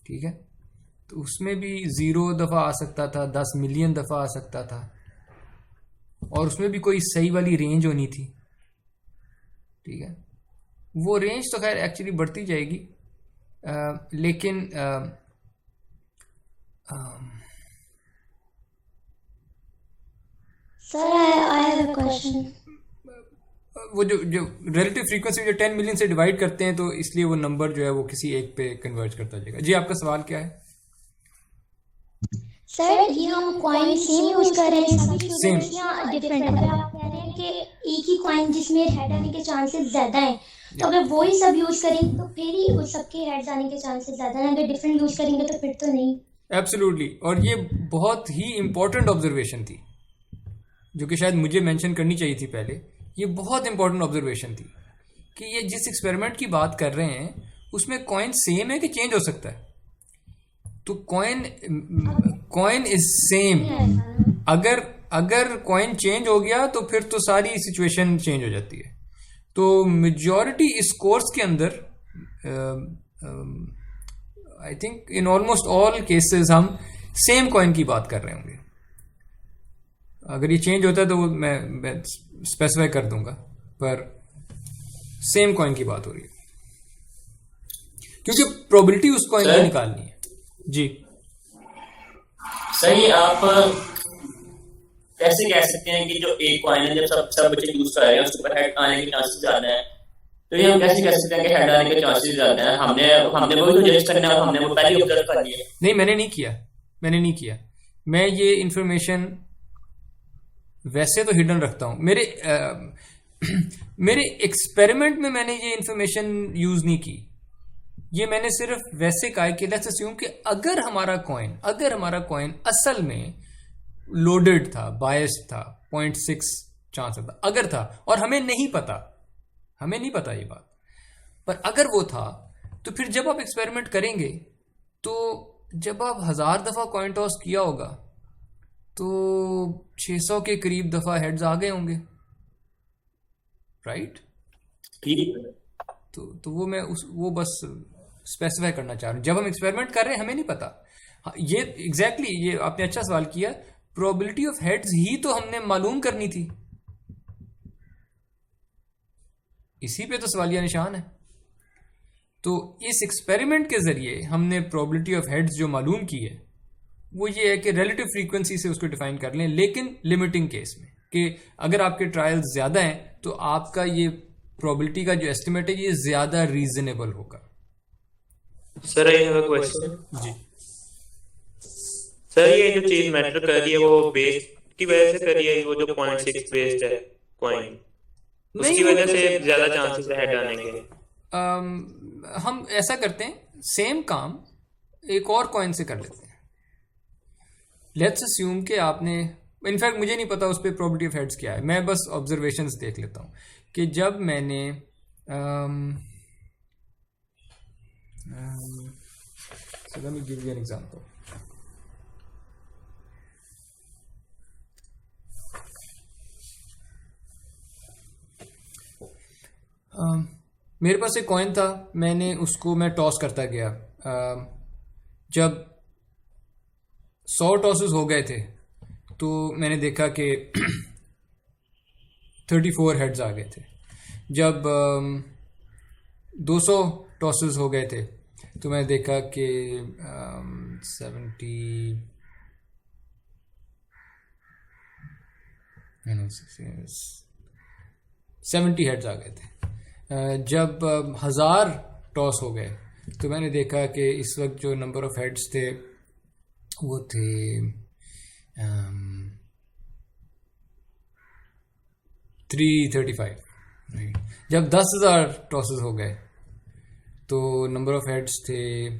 ठीक है, तो उसमें भी 0 दफा आ सकता था, 10 मिलियन दफा आ सकता था, और उसमें भी कोई सही वाली रेंज होनी थी, ठीक है। वो रेंज तो खैर एक्चुअली बढ़ती जाएगी, लेकिन sir I have a question. वो जो रिलेटिव फ्रीक्वेंसी जो 10 मिलियन से डिवाइड करते हैं, तो इसलिए वो नंबर जो है वो किसी एक पे कन्वर्ज करता जाएगा। जी, आपका सवाल क्या है? सर ये हम कॉइन सेम यूज कर रहे हैं सभी सेम स्टूडेंट्स या डिफरेंट? अगर आप कह रहे हैं कि एक ही कॉइन जिसमें हेड आने के चांसेस ज्यादा हैं, तो अगर वो ही सब यूज करेंगे तो फिर ही उस सबके हेड्स आने के चांसेस ज्यादा हैं, अगर डिफरेंट यूज करेंगे तो फिर तो नहीं। एब्सोल्युटली। और ये बहुत ही इंपॉर्टेंट ऑब्जर्वेशन थी जो कि शायद मुझे मेंशन करनी चाहिए थी पहले। ये बहुत इंपॉर्टेंट ऑब्जर्वेशन थी कि ये जिस एक्सपेरिमेंट की बात कर रहे हैं उसमें कॉइन सेम है कि चेंज हो सकता है। तो कॉइन इज सेम। अगर कॉइन चेंज हो गया तो फिर तो सारी सिचुएशन चेंज हो जाती है। तो मेजॉरिटी इस कोर्स के अंदर I think in almost all cases हम सेम कॉइन की बात कर रहे होंगे। अगर ये चेंज होता है तो मैं स्पेसिफाई कर दूंगा, पर सेम कॉइन की बात हो रही है क्योंकि प्रोबेबिलिटी उस कॉइन की निकालनी है। जी सही। आप कैसे कह सकते हैं कि जो एक कॉइन है जब सब बच्चे यूज कर रहे हैं उसके ऊपर हेड आने के चांसेस ज्यादा है, तो ये हम कैसे कह सकते हैं कि हेड आने के चांसेस ज्यादा है? हमने वो तो जज करना है, हमने वो पहले ऑब्जर्व कर लिया। नहीं, मैंने नहीं किया। मैं ये इंफॉर्मेशन वैसे तो हिडन रखता हूं। मेरे एक्सपेरिमेंट में मैंने ये इंफॉर्मेशन यूज नहीं की। ये मैंने सिर्फ वैसे कहा कि लेट्स अस्यूम कि अगर हमारा कॉइन असल में लोडेड था, बायस्ड था, 0.6 चांस था, अगर था, और हमें नहीं पता ये बात, पर अगर वो था, तो फिर जब आप एक्सपेरिमेंट करेंगे तो जब आप 1000 दफा कॉइन टॉस किया होगा तो 600 के करीब दफा हेड्स आ गए होंगे, राइट? तो वो मैं वो बस स्पेसिफाई करना चाह रहा हूँ। जब हम एक्सपेरिमेंट कर रहे हैं हमें नहीं पता। हाँ, ये एग्जैक्टली ये आपने अच्छा सवाल किया। प्रोबेबिलिटी ऑफ हेड्स ही तो हमने मालूम करनी थी, इसी पे तो सवालिया निशान है। तो इस एक्सपेरिमेंट के जरिए हमने प्रोबेबिलिटी ऑफ हेड्स जो मालूम की है वो ये है कि रिलेटिव फ्रीक्वेंसी से उसको डिफाइन कर लें, लेकिन लिमिटिंग केस में कि अगर आपके ट्रायल्स ज़्यादा हैं तो आपका ये प्रोबेबिलिटी का जो एस्टिमेट है ये ज़्यादा रीजनेबल होगा। Sir I have a question. जी सर, ये जो चीज मैटर कर रही है वो बेस की वजह से कर रही है, वो जो 0.6 बेस्ड है कॉइन, उसकी वजह से ज्यादा चांसेस है हेड आने के? हम ऐसा करते हैं, सेम काम एक और कॉइन से कर लेते हैं। लेट्स अस्यूम कि आपने, इनफैक्ट मुझे नहीं पता उस पर प्रोबेबिलिटी ऑफ हेड्स क्या है, मैं बस ऑब्जर्वेशंस देख लेता हूँ कि जब मैंने so let me give you an example. मेरे पास एक कॉइन था, मैं टॉस करता गया। जब 100 टॉसेस हो गए थे तो मैंने देखा कि 34 हेड्स आ गए थे। जब 200 टॉसेस हो गए थे तो मैंने देखा कि 70 हेड्स आ गए थे। जब 1000 टॉस हो गए तो मैंने देखा कि इस वक्त जो नंबर ऑफ हेड्स थे वो थे 335। जब 10,000 टॉसेस हो गए तो नंबर ऑफ हेड्स थे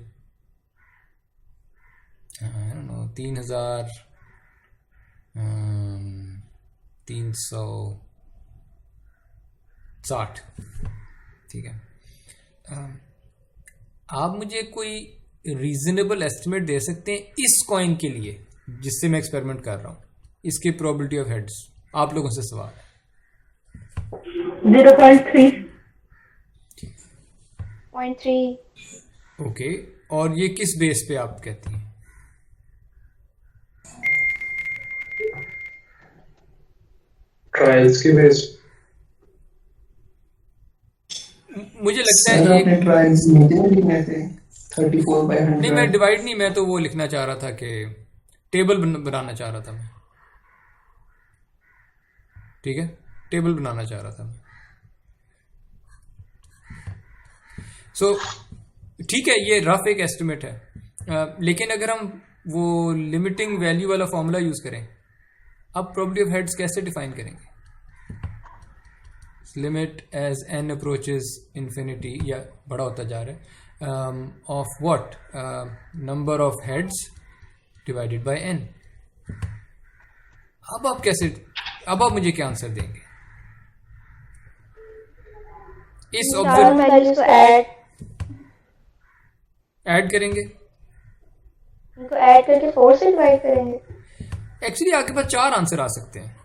3,360। ठीक है, आप मुझे कोई रीजनेबल एस्टिमेट दे सकते हैं इस कॉइन के लिए जिससे मैं एक्सपेरिमेंट कर रहा हूँ, इसकी प्रोबेबिलिटी ऑफ हेड्स? आप लोगों से सवाल है। 0.3 ओके, और ये किस बेस पे आप कहती हैं? ट्रायल्स की बेस। मुझे लगता है आपने ट्रायल्स लिखने थे 34/100। नहीं, मैं डिवाइड नहीं, मैं तो वो लिखना चाह रहा था कि टेबल बनाना चाह रहा था मैं। ठीक है, टेबल बनाना चाह रहा था मैं। सो ठीक है, ये रफ एक एस्टिमेट है, लेकिन अगर हम वो लिमिटिंग वैल्यू वाला फॉर्मूला यूज करें, अब प्रोबेबिलिटी ऑफ हेड्स कैसे डिफाइन करेंगे? Limit as n approaches infinity, या बड़ा होता जा रहा है, of what, number of heads divided by n। अब आप मुझे क्या आंसर देंगे इस ऑब्जर्व? ऐड करेंगे, इनको ऐड करके 4 से डिवाइड करेंगे। एक्चुअली आपके पास 4 आंसर आ सकते हैं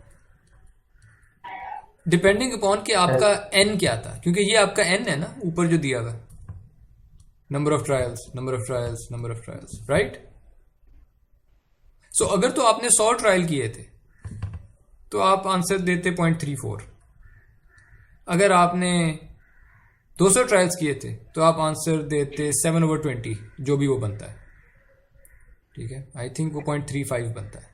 डिपेंडिंग अपॉन कि आपका n क्या था, क्योंकि ये आपका n है ना ऊपर जो दिया हुआ, नंबर ऑफ ट्रायल्स, राइट? सो अगर तो आपने 100 ट्रायल किए थे तो आप आंसर देते 0.34। अगर आपने 200 ट्रायल्स किए थे तो आप आंसर देते 7/20, जो भी वो बनता है। ठीक है, आई थिंक वो 0.35 बनता है।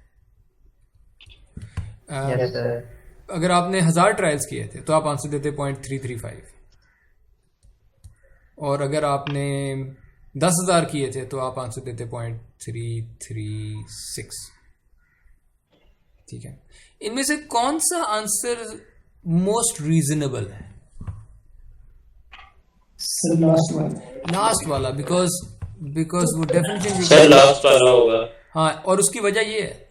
Yes sir. अगर आपने 1000 ट्रायल्स किए थे तो आप आंसर देते 0.335, और अगर आपने 10,000 किए थे तो आप आंसर देते 0.336। ठीक है, इनमें से कौन सा आंसर मोस्ट रीजनेबल है? सर लास्ट वाला, बिकॉज वो डेफिनेशन सर लास्ट वाला होगा। हाँ, और उसकी वजह ये है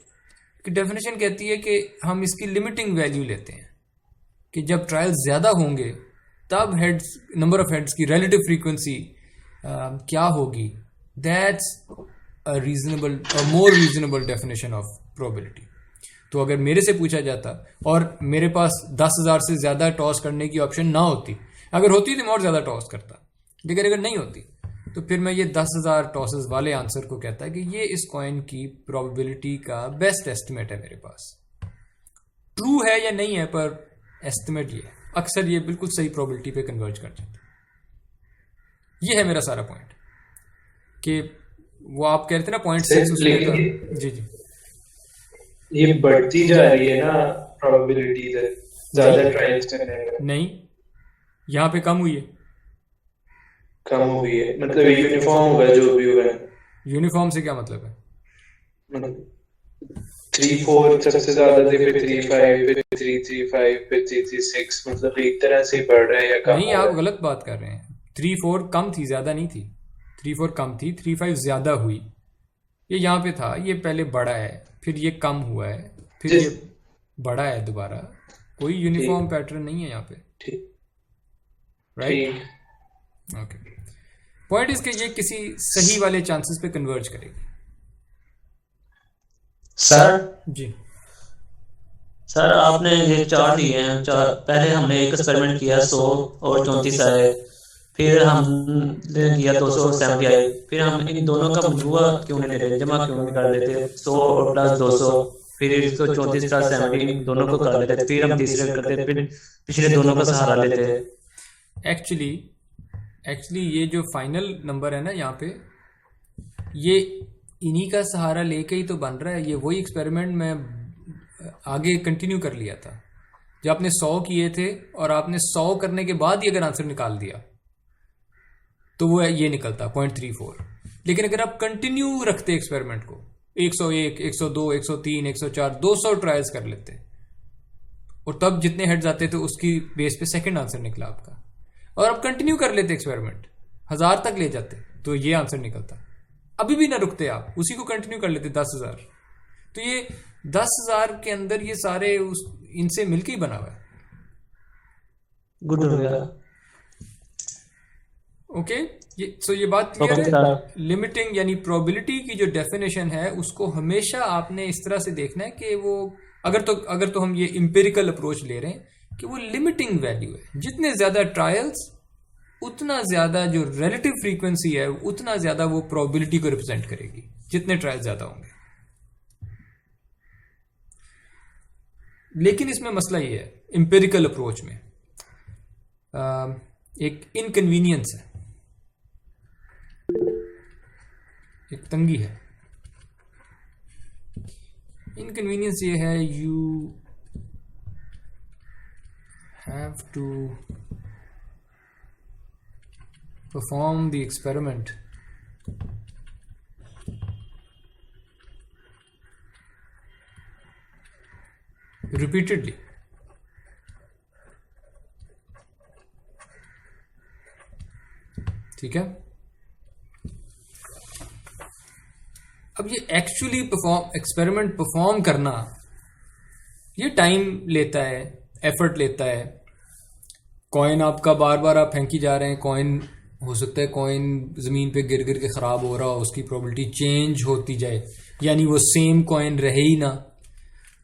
कि डेफिनेशन कहती है कि हम इसकी लिमिटिंग वैल्यू लेते हैं कि जब ट्रायल्स ज़्यादा होंगे तब हेड्स, नंबर ऑफ हेड्स की रिलेटिव फ्रीक्वेंसी क्या होगी। That's a reasonable, more reasonable definition of probability. तो अगर मेरे से पूछा जाता और मेरे पास 10,000 से ज़्यादा टॉस करने की ऑप्शन ना होती, अगर होती तो मैं और ज़्यादा टॉस करता, लेकिन अगर नहीं होती तो फिर मैं ये 10,000 टॉसेस वाले आंसर को कहता कि ये इस कॉइन की प्रोबेबिलिटी का बेस्ट एस्टिमेट है मेरे पास। ट्रू है या नहीं है पर एस्टिमेट ये है, अक्सर ये बिल्कुल सही प्रोबेबिलिटी पे कन्वर्ज कर जाता है। ये है मेरा सारा पॉइंट कि वो आप कहते ना 0.6 उसमें जी ये बढ़ती जा रही है ना प्रोबेबिलिटी ज्यादा ट्रायल्स करने में। नहीं, यहाँ पे कम हुई है। कम हुई है मतलब यूनिफॉर्म होगा जो भी होगा। यूनिफॉर्म से क्या मतलब है? मतलब 3-4 सबसे ज्यादा थे, फिर 3-5, फिर 3-3-5, फिर 3-3-6, मतलब एक तरह से बढ़ रहा है या कम? नहीं, आप गलत बात कर रहे हैं। 3-4 कम थी, ज्यादा नहीं थी। 3-4 कम थी, 3-5 ज्यादा हुई। ये यहाँ पे था, ये पहले बढ़ा है, फिर ये कम हुआ है, फिर ये बढ़ा है दोबारा। कोई यूनिफॉर्म पैटर्न नहीं है यहाँ पे, राइट? ओके, पॉइंट इसके ये किसी सही वाले चांसेस पे कन्वर्ज करेगी। सर जी सर, आपने ये चार दिए हैं, चार पहले हमने एक एक्सपेरिमेंट किया 100 और 34 आए, फिर हमने किया 270 आए, फिर हम इन दोनों का मजमुआ क्यों नहीं लेते, जमा क्यों नहीं कर देते? 100 और प्लस 200, फिर 134 प्लस 70 दोनों को कर लेते, फिर हम तीसरे करते, फिर पिछले दोनों का सहारा लेते। एक्चुअली ये जो फाइनल नंबर है ना यहाँ पे, ये इन्हीं का सहारा लेके ही तो बन रहा है। ये वही एक्सपेरिमेंट मैं आगे कंटिन्यू कर लिया था। जब आपने 100 किए थे और आपने 100 करने के बाद ही अगर आंसर निकाल दिया तो वो ये निकलता 0.34। लेकिन अगर आप कंटिन्यू रखते एक्सपेरिमेंट को, 101, 102, 103, 104, 200 ट्रायल्स कर लेते और तब जितने हेड्स आते थे उसकी बेस पे सेकंड आंसर निकला आपका, और आप कंटिन्यू कर लेते एक्सपेरिमेंट, 1000 तक ले जाते तो ये आंसर निकलता। अभी भी ना रुकते आप, उसी को कंटिन्यू कर लेते 10,000। तो ये 10,000 के अंदर ये सारे इनसे मिलके ही बना हुआ है। गुड हो गया। ओके, ये बात क्लियर है। लिमिटिंग यानी प्रोबेबिलिटी की जो डेफिनेशन है उसको हमेशा आपने इस तरह से देखना है कि वो अगर तो हम ये इंपेरिकल अप्रोच ले रहे हैं कि वो लिमिटिंग वैल्यू है। जितने ज्यादा ट्रायल्स उतना ज्यादा जो रिलेटिव फ्रीक्वेंसी है उतना ज्यादा वो प्रोबेबिलिटी को रिप्रेजेंट करेगी, जितने ट्रायल्स ज्यादा होंगे। लेकिन इसमें मसला ये है, इंपेरिकल अप्रोच में एक इनकन्वीनियंस है, एक तंगी है। इनकन्वीनियंस ये है, you have to perform the experiment repeatedly. ठीक है, अब ये एक्चुअली एक्सपेरिमेंट परफॉर्म करना ये टाइम लेता है, एफर्ट लेता है। कॉइन आपका बार बार आप फेंकी जा रहे हैं, कॉइन हो सकता है कॉइन ज़मीन पे गिर गिर के ख़राब हो रहा हो, उसकी प्रोबेबिलिटी चेंज होती जाए, यानी वो सेम कॉइन रहे ही ना।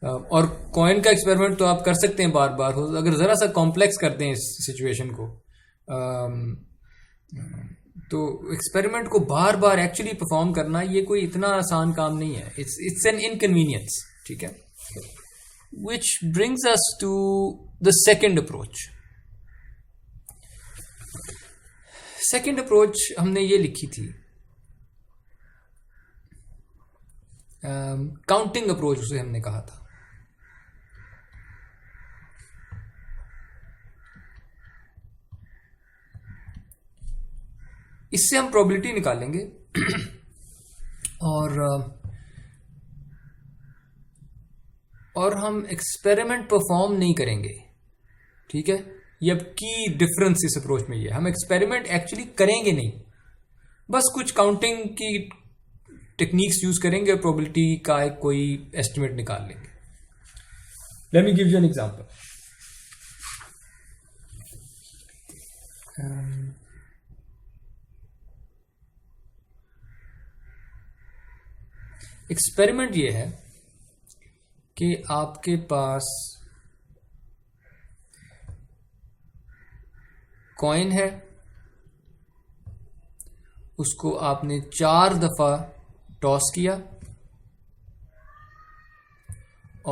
और कॉइन का एक्सपेरिमेंट तो आप कर सकते हैं बार बार, हो अगर ज़रा सा कॉम्प्लेक्स करते हैं इस सिचुएशन को, तो एक्सपेरिमेंट को बार बार एक्चुअली परफॉर्म करना ये कोई इतना आसान काम नहीं है। इट्स एन इनकन्वीनियंस, ठीक है। Which brings us to the second approach. Second approach हमने ये लिखी थी, काउंटिंग अप्रोच उसे हमने कहा था। इससे हम प्रोबेबिलिटी निकालेंगे और हम एक्सपेरिमेंट परफॉर्म नहीं करेंगे, ठीक है। ये अब की डिफरेंस इस अप्रोच में ये है, हम एक्सपेरिमेंट एक्चुअली करेंगे नहीं, बस कुछ काउंटिंग की टेक्निक्स यूज करेंगे और प्रोबेबिलिटी का एक कोई एस्टिमेट निकाल लेंगे. Let me give you an example. Experiment ये है कि आपके पास कॉइन है, उसको आपने 4 दफा टॉस किया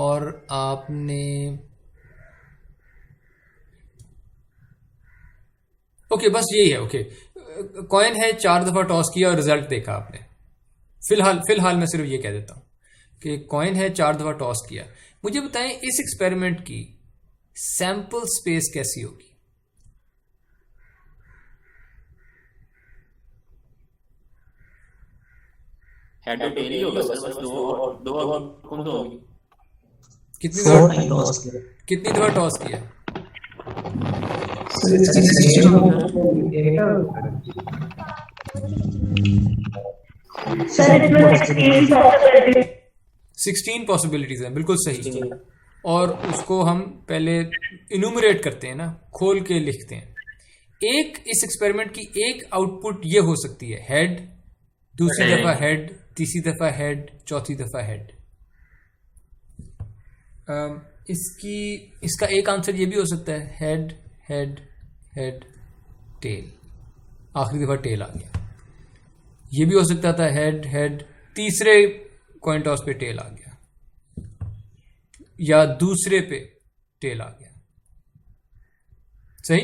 और आपने ओके बस यही है. ओके कॉइन है, 4 दफा टॉस किया और रिजल्ट देखा आपने. फिलहाल मैं सिर्फ ये कह देता हूं कि कॉइन है, 4 दफा टॉस किया. मुझे बताएं इस एक्सपेरिमेंट की सैंपल स्पेस कैसी होगी? हेड और टेल ही होगा सर, बस दो आउटकम तो होंगे. कितनी दफा टॉस किया? सर इसमें 16 पॉसिबिलिटीज हैं, बिल्कुल सही. और उसको हम पहले इन्यूमरेट करते हैं ना, खोल के लिखते हैं. एक इस एक्सपेरिमेंट की एक आउटपुट ये हो सकती है हेड, दूसरी दफा हेड, तीसरी दफा हेड, चौथी दफा हेड. इसका एक आंसर ये भी हो सकता है हेड हेड हेड टेल, आखिरी दफा टेल आ गया. ये भी हो सकता था हेड हेड, तीसरे कॉइन टॉस पे टेल आ गया, या दूसरे पे टेल आ गया. सही?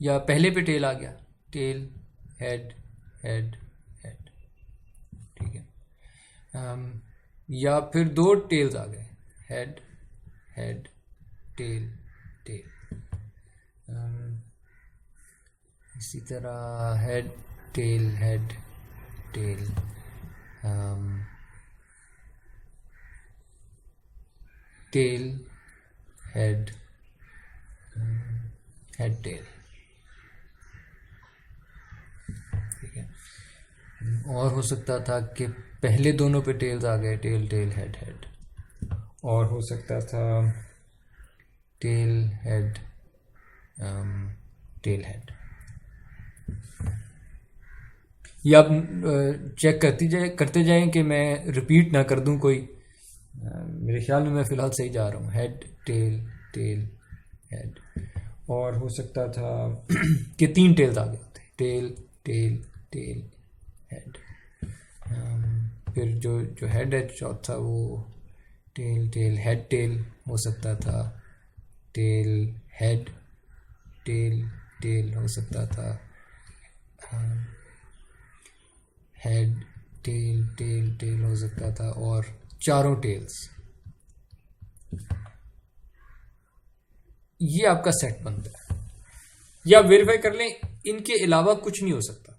या पहले पे टेल आ गया, टेल हेड हेड हेड. ठीक है. या फिर 2 टेल्स आ गए, हेड हेड टेल टेल. इसी तरह head tail head tail. Tail head head tail. ठीक है. और हो सकता था कि पहले दोनों पे टेल्स आ गए, टेल टेल हेड हेड. और हो सकता था टेल हेड टेल हेड. या आप चेक करते जाएं कि मैं रिपीट ना कर दूं कोई. मेरे ख्याल में मैं फ़िलहाल सही जा रहा हूँ. Head tail tail head. और हो सकता था कि 3 टेल्स आ गए होते, टेल टेल टेल हेड. फिर जो हेड है चौथा, वो टेल टेल हेड टेल हो सकता था. टेल हेड टेल टेल हो सकता था. हेड टेल टेल टेल हो सकता था. और चारों टेल्स. ये आपका सेट बनता है. या वेरीफाई कर लें, इनके अलावा कुछ नहीं हो सकता.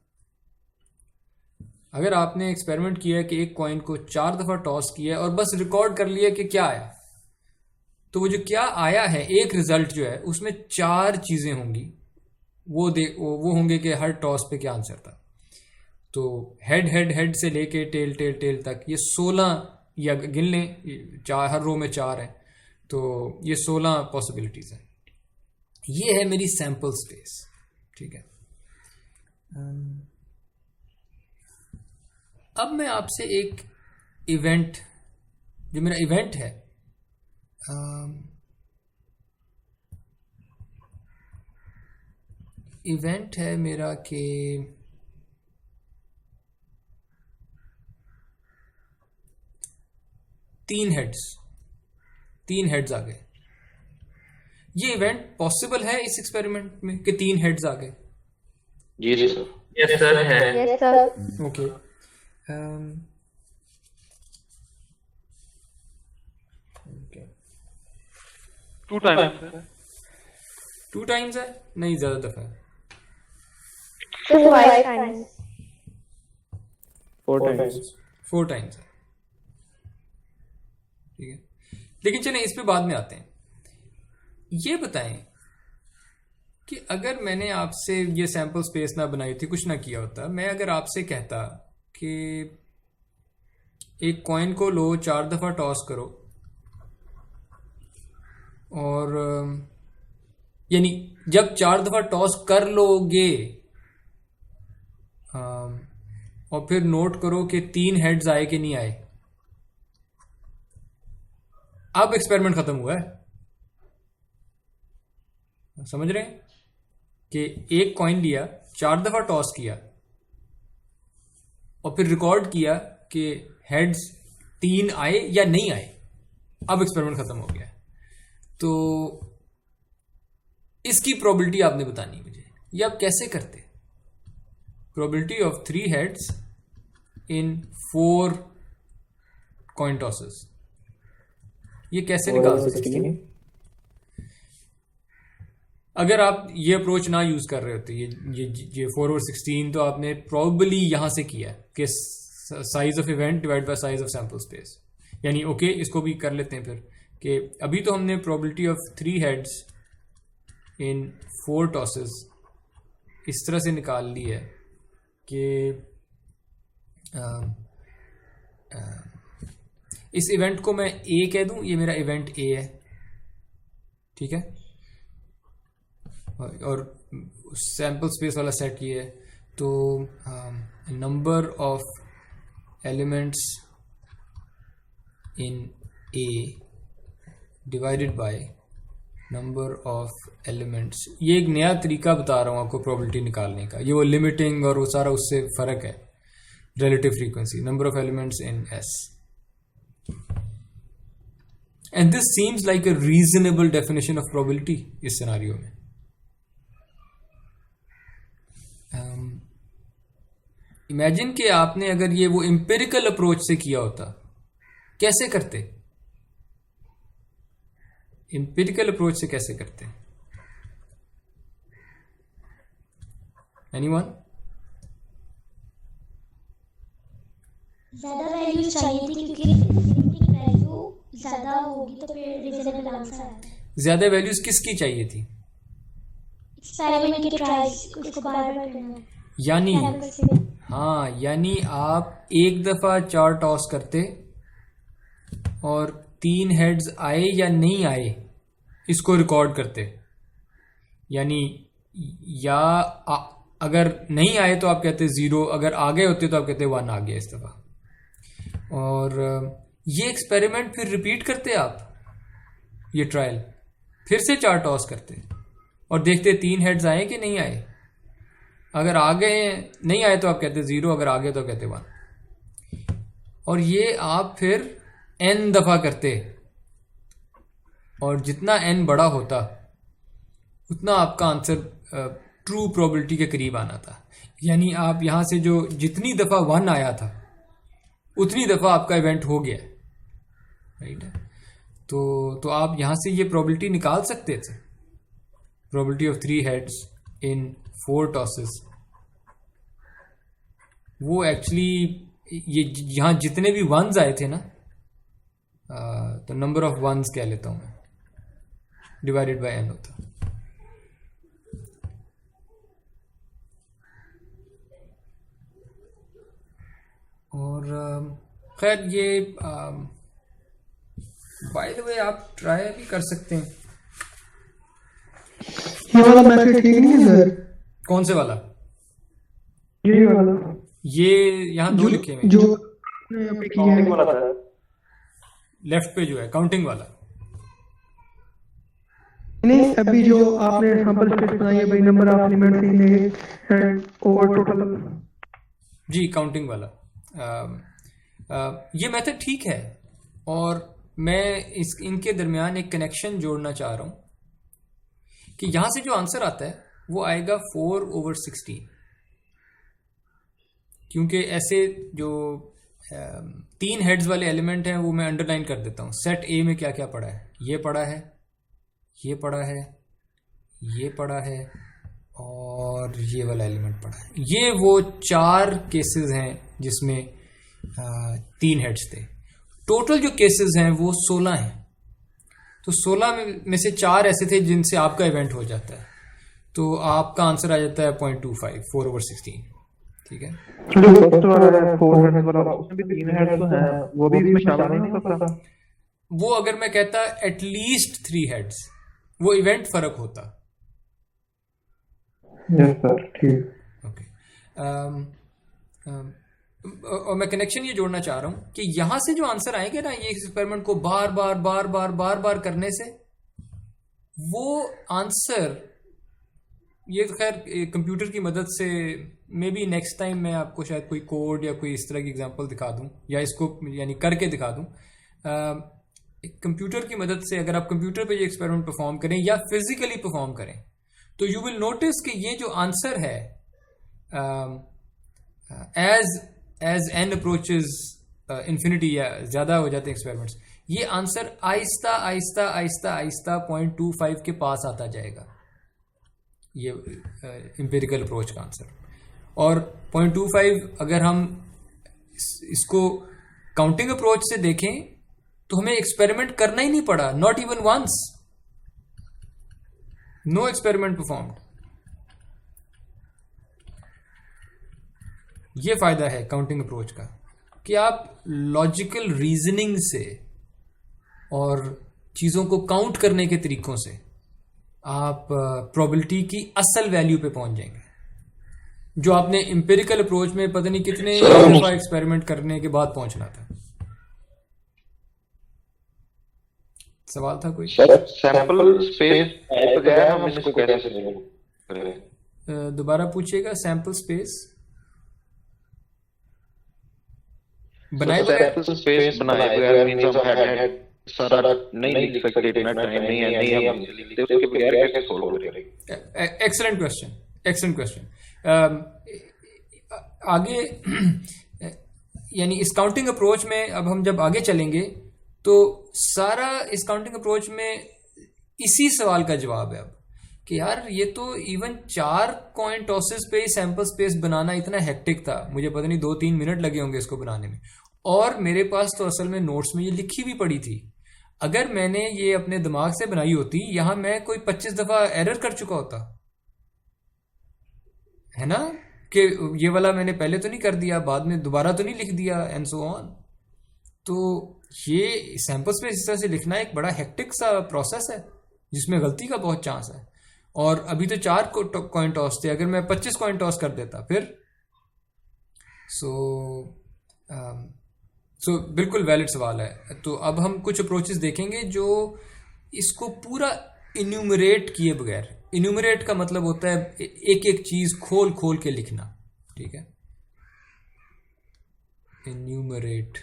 अगर आपने एक्सपेरिमेंट किया है कि एक कॉइन को 4 दफा टॉस किया है और बस रिकॉर्ड कर लिया कि क्या आया, तो वो जो क्या आया है, एक रिजल्ट जो है उसमें 4 चीजें होंगी. वो होंगे कि हर टॉस पे क्या आंसर था. तो हेड हेड हेड से लेके टेल टेल टेल तक ये 16, या गिन लें 4, हर रो में 4 हैं, तो ये 16 पॉसिबिलिटीज हैं. ये है मेरी सैंपल स्पेस. ठीक है. अब मैं आपसे एक इवेंट, जो मेरा इवेंट है, इवेंट है मेरा कि तीन हेड्स आ गए. ये इवेंट पॉसिबल है इस एक्सपेरिमेंट में कि 3 हेड्स आ गए? जी सर. यस सर है. Yes sir. Okay. Two times है? नहीं, ज्यादा दफा है. 5 times. 4 times. 4 times है, ठीक है। लेकिन चलें इस पे बाद में आते हैं। ये बताएं कि अगर मैंने आपसे ये सैम्पल स्पेस ना बनाई थी, कुछ ना किया होता, मैं अगर आपसे कहता कि एक कॉइन को लो, 4 दफ़ा टॉस करो, और यानी जब 4 दफ़ा टॉस कर लोगे और फिर नोट करो कि 3 हेड्स आए कि नहीं आए, अब एक्सपेरिमेंट खत्म हुआ है। समझ रहे हैं कि एक कॉइन लिया, 4 दफ़ा टॉस किया और फिर रिकॉर्ड किया कि हेड्स 3 आए या नहीं आए, अब एक्सपेरिमेंट खत्म हो गया है। तो इसकी प्रोबेबिलिटी आपने बतानी है मुझे। ये आप कैसे करते? Probability of 3 heads in 4 coin tosses, ये कैसे निकाल सकते हैं? अगर आप ये अप्रोच ना यूज कर रहे होते, ये 4 और 16, तो आपने प्रॉबली यहां से किया कि size of event divide by size of sample space. यानी ओके, इसको भी कर लेते हैं फिर कि अभी तो हमने probability of 3 heads in 4 tosses इस तरह से निकाल ली है कि इस इवेंट को मैं ए कह दूं, ये मेरा इवेंट ए है, ठीक है, और सैंपल स्पेस वाला सेट ये है। तो number of elements in A divided by number of elements, ये एक नया तरीका बता रहा हूँ आपको प्रोबेबिलिटी निकालने का। ये वो लिमिटिंग और वो सारा उससे फ़र्क है। Relative frequency, number of elements in S, and this seems like a reasonable definition of probability इस सिनारियो में। इमेजिन कि आपने अगर ये वो एम्पिरिकल अप्रोच से किया होता, कैसे करते? एम्पिरिकल अप्रोच से कैसे करते? एनीवन? ज्यादा वैल्यू चाहिए थी क्योंकि वैल्यू ज्यादा होगी तो फिर रीजनेबल आंसर आएगा। ज्यादा वैल्यूज किसकी चाहिए थी? एक्सपेरिमेंट के ट्रायल्स, उसको बार-बार करना है। यानी हाँ, यानी आप एक दफा 4 टॉस करते और 3 हेड्स आए या नहीं आए इसको रिकॉर्ड करते। यानी अगर नहीं आए तो आप कहते 0, अगर आ गए होते तो आप कहते 1 आ गया इस दफा। और ये एक्सपेरिमेंट फिर रिपीट करते आप, ये ट्रायल फिर से 4 टॉस करते और देखते 3 हेड्स आए कि नहीं आए। अगर आ गए, नहीं आए तो आप कहते 0, अगर आ गए तो कहते 1। और ये आप फिर n दफा करते और जितना n बड़ा होता उतना आपका आंसर ट्रू प्रोबेबिलिटी के करीब आना था। यानी आप यहां से जो जितनी दफा 1 आया था उतनी दफा आपका इवेंट हो गया, राइट है। तो आप यहां से ये प्रोबेबिलिटी निकाल सकते थे, probability of 3 heads in 4 tosses. वो एक्चुअली ये यहाँ जितने भी 1s आए थे ना, तो नंबर ऑफ 1s कह लेता हूँ मैं, डिवाइडेड बाय n होता। और खैर ये बाय द वे आप ट्राई भी कर सकते हैं। ये वाला मैथड ठीक नहीं है सर? कौन से वाला? ये वाला, ये यहाँ 2 लिखे हुए जो काउंटिंग वाला था, लेफ्ट पे जो है काउंटिंग वाला। नहीं, अभी जो आपने सैंपल स्पेस बनाई है भाई, number of elements in A and over total. जी, काउंटिंग वाला। ये मेथड ठीक है और मैं इनके दरमियान एक कनेक्शन जोड़ना चाह रहा हूं कि यहां से जो आंसर आता है वो आएगा 4/16, क्योंकि ऐसे जो 3 हेड्स वाले एलिमेंट हैं वो मैं अंडरलाइन कर देता हूं। सेट ए में क्या क्या पड़ा है? ये पड़ा है, ये पड़ा है, ये पड़ा है और ये वाला एलिमेंट पड़ा है। ये वो 4 केसेस हैं जिसमें 3 हेड्स थे। टोटल जो केसेस हैं वो 16 हैं। तो 16 में से 4 ऐसे थे जिनसे आपका इवेंट हो जाता है, तो आपका आंसर आ जाता है 0.25, 4/16। ठीक है, जो फर्स्ट वाला है 4 हेड्स वाला, उसमें भी 3 हेड्स तो हैं, वो भी इसमें शामिल नहीं हो सकता? वो अगर मैं कहता एटलीस्ट 3 हेड्स, वो इवेंट फर्क होता। यस सर, ठीक। ओके, और मैं कनेक्शन ये जोड़ना चाह रहा हूं कि यहां से जो आंसर आएंगे ना, ये एक्सपेरिमेंट को बार बार करने से वो आंसर, ये तो खैर कंप्यूटर की मदद से मे बी नेक्स्ट टाइम मैं आपको शायद कोई कोड या कोई इस तरह की एग्जांपल दिखा दूं, या इसको यानी करके दिखा दूं। कंप्यूटर की मदद से अगर आप कंप्यूटर पे ये एक्सपेरिमेंट परफॉर्म करें या फिजिकली परफॉर्म करें, तो यू विल नोटिस कि ये जो आंसर है एज एन अप्रोचेस इन्फिनिटी या ज़्यादा हो जाते हैं एक्सपेरिमेंट्स, ये आंसर आहिस्ता आहिस्ता आहिस्ता आहिस्ता 0.25 के पास आता जाएगा, ये एम्पिरिकल अप्रोच का आंसर। और 0.25 अगर हम इसको काउंटिंग अप्रोच से देखें तो हमें एक्सपेरिमेंट करना ही नहीं पड़ा, not even once, no experiment performed. ये फायदा है काउंटिंग अप्रोच का कि आप लॉजिकल रीजनिंग से और चीजों को काउंट करने के तरीकों से आप प्रोबेबिलिटी की असल वैल्यू पे पहुंच जाएंगे, जो आपने एम्पिरिकल अप्रोच में पता नहीं कितने दफा एक्सपेरिमेंट करने के बाद पहुंचना था। सवाल था कोई? सैंपल स्पेस बगैर हम इसको कैसे करें? दोबारा पूछिएगा। सैंपल स्पेस बनाए सैंपल स्पेस बनाए बगैर मींस हम हेड सारा नहीं लिख सकते, इतना टाइम नहीं है, नहीं हम लिखते, उसके बगैर कैसे सोल्व करेंगे? Excellent question, excellent question. आगे यानी इस काउंटिंग अप्रोच में अब हम जब आगे चलेंगे तो सारा इस काउंटिंग अप्रोच में इसी सवाल का जवाब है अब कि यार ये तो इवन 4 कॉइन टॉसेस पे ही सैंपल स्पेस बनाना इतना हेक्टिक था, मुझे पता नहीं 2-3 मिनट लगे होंगे इसको बनाने में, और मेरे पास तो असल में नोट्स में ये लिखी भी पड़ी थी। अगर मैंने ये अपने दिमाग से बनाई होती, यहां मैं कोई 25 दफा एरर कर चुका होता है ना, कि ये वाला मैंने पहले तो नहीं कर दिया, बाद में दोबारा तो नहीं लिख दिया, एंड सो ऑन। तो ये सैंपल स्पेस इस तरह से लिखना एक बड़ा हेक्टिक सा प्रोसेस है जिसमें गलती का बहुत चांस है। और अभी तो 4 कॉइन टॉस थे, अगर मैं 25 कॉइन टॉस कर देता फिर सो बिल्कुल वैलिड सवाल है। तो अब हम कुछ अप्रोचेस देखेंगे जो इसको पूरा इन्यूमरेट किए बगैर, इन्यूमरेट का मतलब होता है एक एक चीज खोल खोल के लिखना, ठीक है, इन्यूमरेट,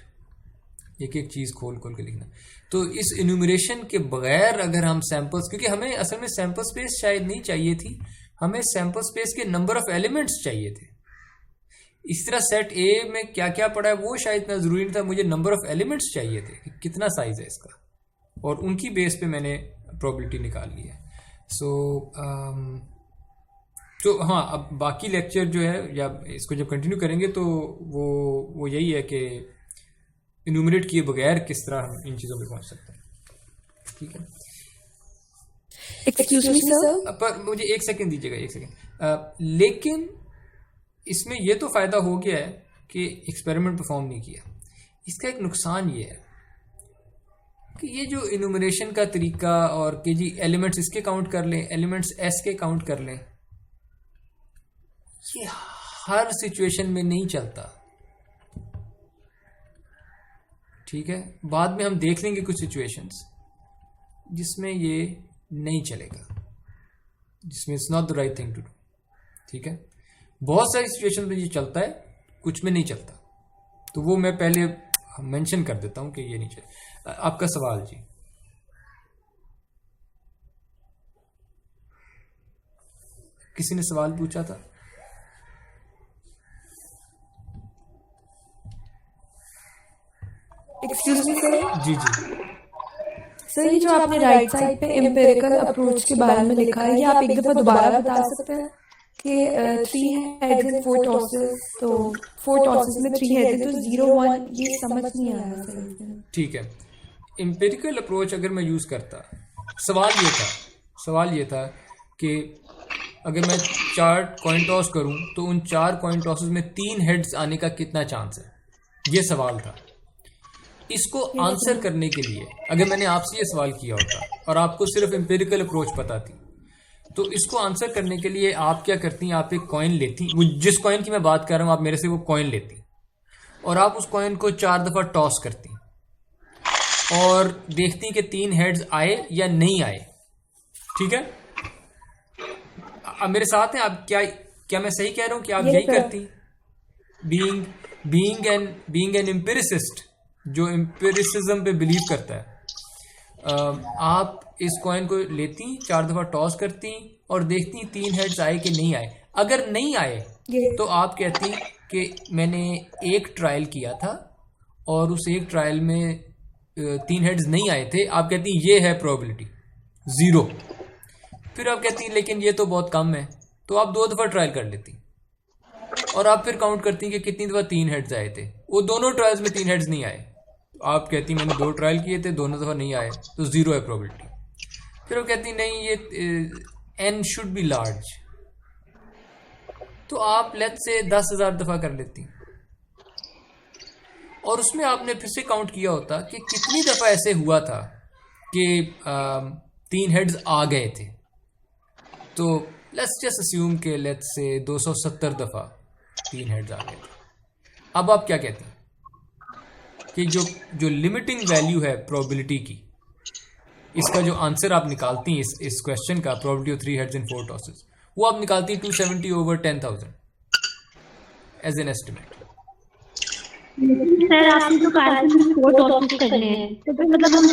एक एक चीज खोल खोल के लिखना। तो इस इन्यूमरेशन के बगैर अगर हम सैंपल्स, क्योंकि हमें असल में सैंपल स्पेस शायद नहीं चाहिए थी, हमें सैंपल स्पेस के नंबर ऑफ एलिमेंट्स चाहिए थे। इस तरह सेट ए में क्या क्या पड़ा है वो शायद इतना जरूरी नहीं था, मुझे नंबर ऑफ एलिमेंट्स चाहिए थे कि कितना साइज है इसका, और उनकी बेस पे मैंने प्रोबेबिलिटी निकाल ली है। तो हाँ, अब बाकी लेक्चर जो है या इसको जब कंटिन्यू करेंगे तो वो यही है कि इन्यूमरेट किए बगैर किस तरह हम इन चीज़ों पे पहुंच सकते हैं, ठीक है। एक्सक्यूज मी सर, पर मुझे एक सेकंड दीजिएगा, एक सेकंड। लेकिन इसमें यह तो फायदा हो गया है कि एक्सपेरिमेंट परफॉर्म नहीं किया। इसका एक नुकसान ये है कि ये जो इन्यूमरेशन का तरीका और कि जी एलिमेंट्स इसके काउंट कर लें, एलिमेंट्स एस के काउंट कर लें, ये हर सिचुएशन में नहीं चलता, ठीक है। बाद में हम देख लेंगे कुछ सिचुएशंस जिसमें ये नहीं चलेगा, जिसमें it's not the right thing to do, ठीक है। बहुत सारी सिचुएशन में ये चलता है, कुछ में नहीं चलता, तो वो मैं पहले मेंशन कर देता हूं कि ये नहीं चले। आपका सवाल जी। किसी ने सवाल पूछा था? Excuse me sir. जी जी सर, ये जो आपने राइट साइड पे एम्पिरिकल अप्रोच के बारे में लिखा है, ये आप एक दफा दोबारा बता सकते हैं कि 3 heads and 4 tosses, तो 4 tosses में 3 heads है, तो 0 1 ये समझ नहीं आ रहा सर इसमें। ठीक है, एम्पिरिकल अप्रोच अगर मैं यूज़ करता, सवाल ये था कि अगर मैं 4 कॉइन टॉस करूं तो उन 4 कॉइन टॉसेस में 3 हेड्स आने का कितना चांस है, ये सवाल था। इसको आंसर करने के लिए अगर मैंने आपसे ये सवाल किया होता और आपको सिर्फ एम्पिरिकल अप्रोच पता थी, तो इसको आंसर करने के लिए आप क्या करती, आप एक कॉइन लेती, वो जिस कॉइन की मैं बात कर रहा हूँ आप मेरे से वो कॉइन लेती और आप उस कॉइन को 4 दफ़ा टॉस करती और देखती कि 3 हेड्स आए या नहीं आए। ठीक है, अब मेरे साथ हैं आप? क्या मैं सही कह रहा हूँ कि आप यही करती? बीइंग एन एम्पिरिसिस्ट जो एम्पिरिसिज्म पे बिलीव करता है, आप इस कॉइन को लेती, 4 दफ़ा टॉस करती और देखती 3 हेड्स आए कि नहीं आए। अगर नहीं आए तो आप कहती कि मैंने एक ट्रायल किया था और उस एक ट्रायल में 3 हेड्स नहीं आए थे, आप कहती ये है प्रोबेबिलिटी 0। फिर आप कहती लेकिन ये तो बहुत कम है, तो आप 2 दफ़ा ट्रायल कर लेती और आप फिर काउंट करती कि कितनी दफ़ा 3 हेड्स आए थे। वो दोनों ट्रायल्स में 3 हेड्स नहीं आए, तो आप कहती मैंने 2 ट्रायल किए थे, दोनों दफ़ा नहीं आए, तो 0 है प्रोबेबिलिटी। फिर वो कहती नहीं ये n शुड बी लार्ज, तो आप लेट्स से 10,000 दफ़ा कर लेती और उसमें आपने फिर से काउंट किया होता कि कितनी दफ़ा ऐसे हुआ था कि 3 हेड्स आ गए थे। तो लेट्स जस्ट अस्यूम के लेट्स से 270 दफ़ा 3 हेड्स आ गए थे। अब आप क्या कहते हैं कि जो लिमिटिंग वैल्यू है प्रोबेबिलिटी की, इसका जो आंसर आप निकालती हैं इस क्वेश्चन का, probability of 3 heads in 4 tosses, वो आप निकालती हैं 270 over 10,000 as an estimate. Sir आपने तो कहा था 4 टॉसेस करने हैं, तो फिर मतलब हम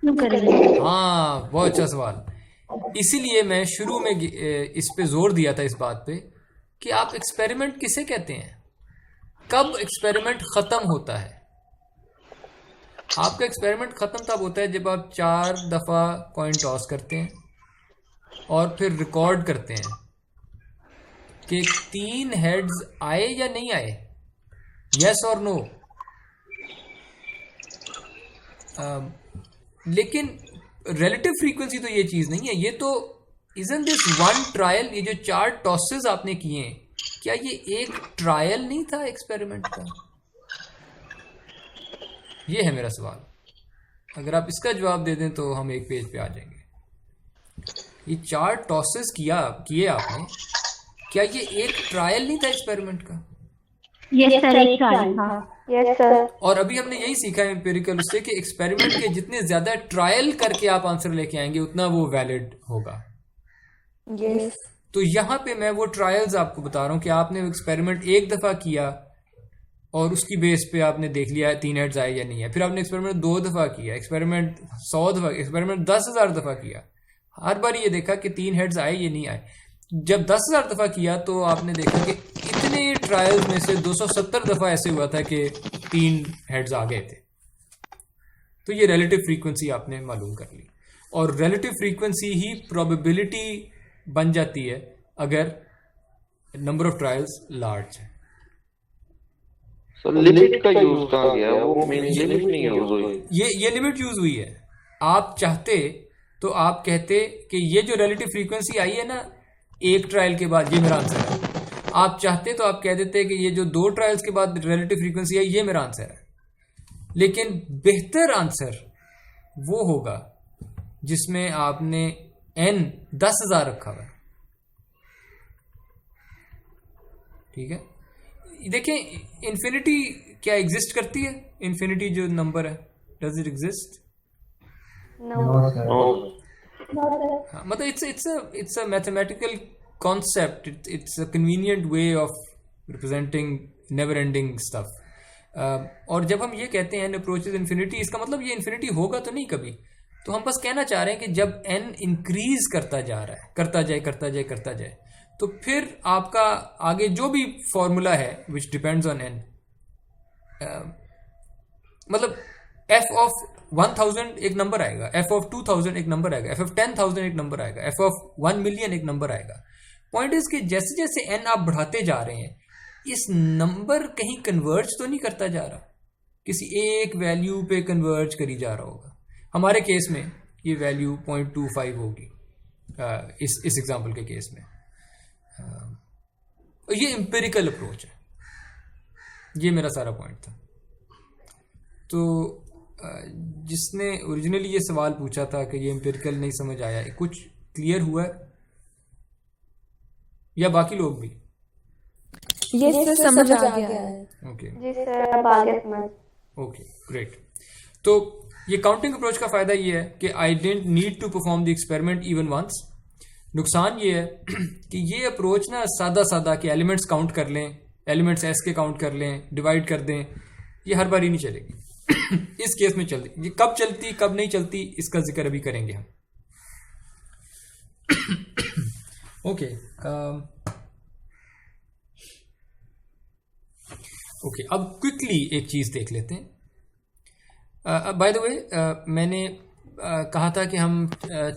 क्यों करेंगे? हाँ, बहुत अच्छा सवाल। इसीलिए मैं शुरू में इस पे जोर दिया था, इस बात पे कि आप एक्सपेरिमेंट किसे कहते हैं, कब एक्सपेरिमेंट ख़त्म होता है। आपका एक्सपेरिमेंट ख़त्म तब होता है जब आप 4 दफ़ा कॉइन टॉस करते हैं और फिर रिकॉर्ड करते हैं कि 3 हेड्स आए या नहीं आए, यस और नो। लेकिन रिलेटिव फ्रीक्वेंसी तो ये चीज़ नहीं है, ये तो इज़न्ट दिस वन ट्रायल, ये जो 4 टॉसेस आपने किए हैं, क्या ये एक ट्रायल नहीं था एक्सपेरिमेंट का? ये है मेरा सवाल। अगर आप इसका जवाब दे दें तो हम एक पेज पे आ जाएंगे। ये 4 टॉसेस किए आपने, क्या ये एक ट्रायल नहीं था एक्सपेरिमेंट का? यस सर, एक ट्रायल था। Yes sir. और अभी हमने यही सीखा है एम्पिरिकल उससे कि एक्सपेरिमेंट के जितने ज्यादा ट्रायल करके आप आंसर लेके आएंगे उतना वो वैलिड होगा। यस। तो यहाँ पे मैं वो ट्रायल्स आपको बता रहा हूँ कि आपने एक्सपेरिमेंट एक दफ़ा किया और उसकी बेस पे आपने देख लिया है 3 हेड्स आए या नहीं है। फिर आपने एक्सपेरिमेंट 2 दफ़ा किया, एक्सपेरिमेंट 100 दफ़ा, एक्सपेरिमेंट 10,000 दफ़ा किया, हर बार ये देखा कि 3 हेड्स आए या नहीं आए। जब 10,000 दफ़ा किया तो आपने देखा कि इतने ट्रायल्स में से 270 दफ़ा ऐसे हुआ था कि 3 हेड्स आ गए थे। तो ये रिलेटिव फ्रीक्वेंसी आपने मालूम कर ली, और रिलेटिव फ्रीक्वेंसी ही प्रोबेबिलिटी बन जाती है अगर नंबर ऑफ ट्रायल्स लार्ज है। तो लिमिट का यूज कहाँ गया? वो मेन लिमिट नहीं यूज हुई। ये लिमिट यूज हुई है। आप चाहते तो आप कहते कि ये जो रिलेटिव फ्रीक्वेंसी आई है ना एक ट्रायल के बाद, ये मेरा आंसर है। आप चाहते तो आप कह देते कि ये जो 2 ट्रायल्स के बाद रिलेटिव फ्रीक्वेंसी आई, ये मेरा आंसर है। लेकिन बेहतर आंसर वो होगा जिसमें आपने n 10,000 रखा हुआ है। ठीक है, देखें इन्फिनिटी क्या एग्जिस्ट करती है? इन्फिनिटी जो नंबर है, डज इट एग्जिस्ट? हाँ, मतलब it's a mathematical concept, it's a convenient way of representing never ending stuff. और जब हम ये कहते हैं n अप्रोचेस इन्फिनिटी, इसका मतलब ये इन्फिनिटी होगा तो नहीं कभी। तो हम बस कहना चाह रहे हैं कि जब n इंक्रीज करता जा रहा है, करता जाए, तो फिर आपका आगे जो भी फॉर्मूला है विच डिपेंड्स ऑन n, मतलब f ऑफ 1000 एक नंबर आएगा, f ऑफ 2000 एक नंबर आएगा, f ऑफ 10,000 एक नंबर आएगा, f ऑफ 1 मिलियन एक नंबर आएगा। पॉइंट इज कि जैसे जैसे n आप बढ़ाते जा रहे हैं, इस नंबर कहीं कन्वर्ज तो नहीं करता जा रहा, किसी एक वैल्यू पे कन्वर्ज करी जा रहा होगा। हमारे केस में ये वैल्यू 0.25 होगी, इस एग्जांपल के केस में। ये एम्पिरिकल अप्रोच है, ये मेरा सारा पॉइंट था। तो जिसने ओरिजिनली ये सवाल पूछा था कि ये एम्पिरिकल नहीं समझ आया, कुछ क्लियर हुआ है या बाकी लोग भी? ये सर समझ आ गया है। ओके जी सर, अब आ गया समझ। Okay great. तो ये काउंटिंग अप्रोच का फायदा ये है कि I didn't need to perform the experiment even once. नुकसान ये है कि ये अप्रोच ना सादा सादा कि एलिमेंट्स काउंट कर लें, एलिमेंट्स एस के काउंट कर लें, डिवाइड कर दें, ये हर बार ही नहीं चलेगी। इस केस में चलती, ये कब चलती कब नहीं चलती इसका जिक्र अभी करेंगे हम। ओके ओके, अब क्विकली एक चीज देख लेते हैं। बाय द वे मैंने कहा था कि हम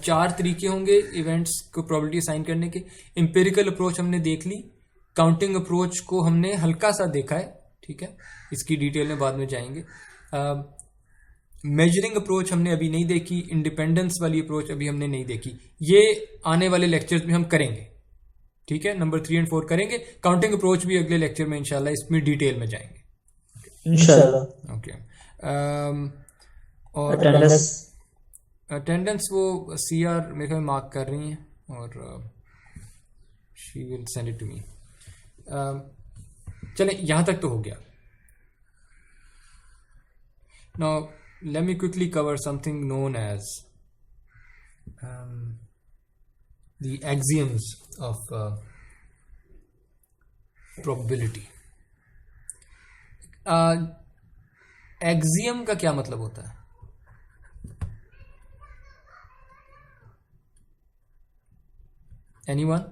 4 तरीके होंगे इवेंट्स को प्रोबेबिलिटी असाइन करने के। एम्पिरिकल अप्रोच हमने देख ली, काउंटिंग अप्रोच को हमने हल्का सा देखा है, ठीक है, इसकी डिटेल में बाद में जाएंगे। मेजरिंग अप्रोच हमने अभी नहीं देखी, इंडिपेंडेंस वाली अप्रोच अभी हमने नहीं देखी, ये आने वाले लेक्चर्स में हम करेंगे, ठीक है, नंबर 3 और 4 करेंगे। काउंटिंग अप्रोच भी अगले लेक्चर में इंशाल्लाह इसमें डिटेल में जाएंगे इंशाल्लाह। ओके और अटेंडेंस वो CR मेरे ख्याल में मार्क कर रही हैं और she will send it to me. चलें, यहाँ तक तो हो गया। Now let me quickly cover something known as the axioms of probability. Axiom का क्या मतलब होता है? Anyone?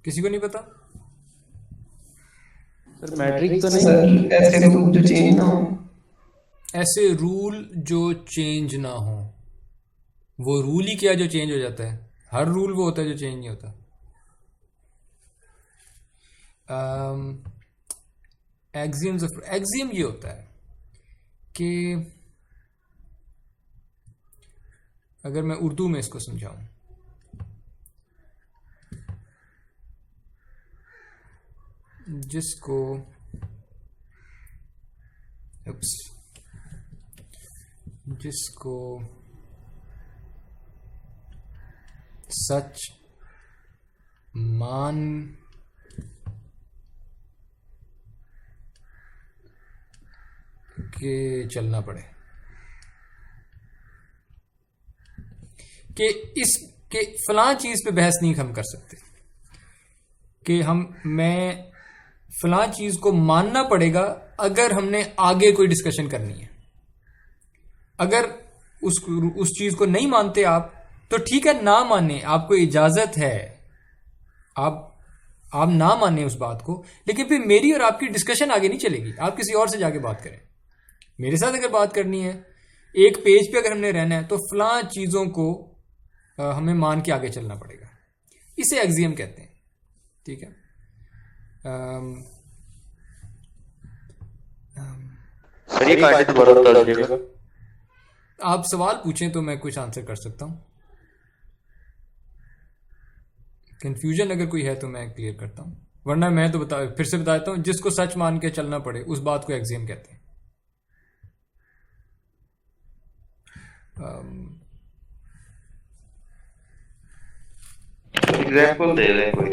किसी को नहीं पता? सर मैट्रिक तो नहीं, ऐसे रूल जो चेंज ना हो। ऐसे रूल जो चेंज ना हो, वो रूल ही क्या जो चेंज हो जाता है? हर रूल वो होता है जो चेंज नहीं होता। एक्सियम ये होता है कि अगर मैं उर्दू में इसको समझाऊं, जिसको सच मान के चलना पड़े कि इसके फलां चीज पे बहस नहीं हम कर सकते, कि मैं फलां चीज को मानना पड़ेगा अगर हमने आगे कोई डिस्कशन करनी है। अगर उस चीज को नहीं मानते आप तो ठीक है, ना माने, आपको इजाजत है, आप ना माने उस बात को, लेकिन फिर मेरी और आपकी डिस्कशन आगे नहीं चलेगी। आप किसी और से जाके बात करें। मेरे साथ अगर बात करनी है, एक पेज पे अगर हमने रहना है, तो फलां चीजों को हमें मान के आगे चलना पड़ेगा। इसे एक्सियम कहते हैं, ठीक है। सर ये कायदे दोबारा बता दीजिएगा। आप सवाल पूछें तो मैं कुछ आंसर कर सकता हूं। कंफ्यूजन अगर कोई है तो मैं क्लियर करता हूं, वरना मैं तो फिर से बता देता हूं। जिसको सच मान के चलना पड़े उस बात को एक्सियम कहते हैं। एग्जाम्पल दे दें कोई।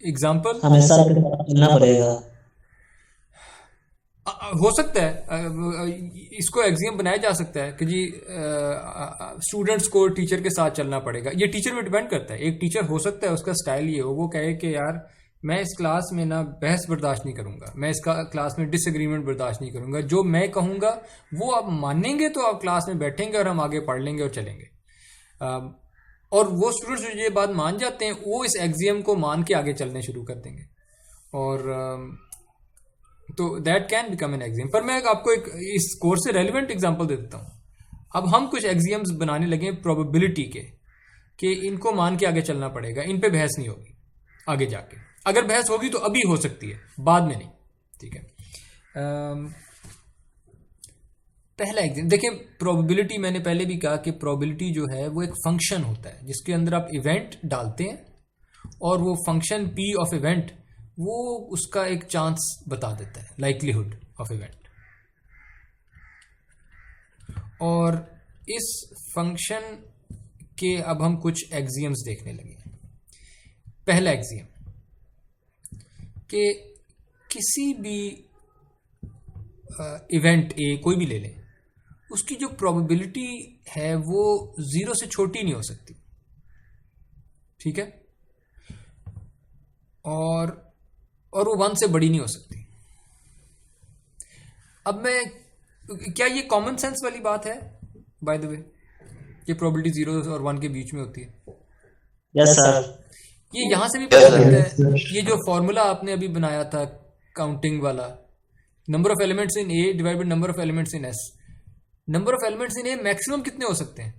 एग्जाम्पल हमेशा चलना पड़ेगा, हो सकता है। इसको एक्सियम बनाया जा सकता है कि जी स्टूडेंट्स को टीचर के साथ चलना पड़ेगा। ये टीचर पे डिपेंड करता है। एक टीचर हो सकता है उसका स्टाइल ये हो, वो कहे कि यार मैं इस क्लास में ना बहस बर्दाश्त नहीं करूंगा, मैं इस क्लास में डिसएग्रीमेंट बर्दाश्त नहीं करूंगा, जो मैं कहूंगा वो आप मानेंगे तो आप क्लास में बैठेंगे और हम आगे पढ़ लेंगे और चलेंगे। और वो स्टूडेंट्स जो ये बात मान जाते हैं वो इस एक्सियम को मान के आगे चलने शुरू कर देंगे, और तो that can become an axiom. पर मैं आपको एक इस कोर्स से रेलिवेंट एग्जांपल दे देता हूँ। अब हम कुछ एक्सियम्स बनाने लगे प्रोबेबिलिटी के कि इनको मान के आगे चलना पड़ेगा, इन पे बहस नहीं होगी आगे जाके। अगर बहस होगी तो अभी हो सकती है, बाद में नहीं। ठीक है, पहला एग्जाम देखिए, प्रोबेबिलिटी मैंने पहले भी कहा कि प्रोबेबिलिटी जो है वो एक फंक्शन होता है जिसके अंदर आप इवेंट डालते हैं और वो फंक्शन पी ऑफ इवेंट वो उसका एक चांस बता देता है, लाइक्लीहुड ऑफ इवेंट। और इस फंक्शन के अब हम कुछ एक्सियम्स देखने लगे। पहला एक्सियम कि किसी भी इवेंट ए कोई भी ले लें, उसकी जो प्रोबेबिलिटी है वो 0 से छोटी नहीं हो सकती। ठीक है, और वो 1 से बड़ी नहीं हो सकती। अब मैं, क्या ये कॉमन सेंस वाली बात है बाय द वे, ये प्रोबेबिलिटी 0 और 1 के बीच में होती है? Yes sir. ये यहां से भी पता लगता है, ये जो फॉर्मूला आपने अभी बनाया था काउंटिंग वाला, number of elements in A divide by number of elements in S, number of elements in A maximum कितने हो सकते हैं?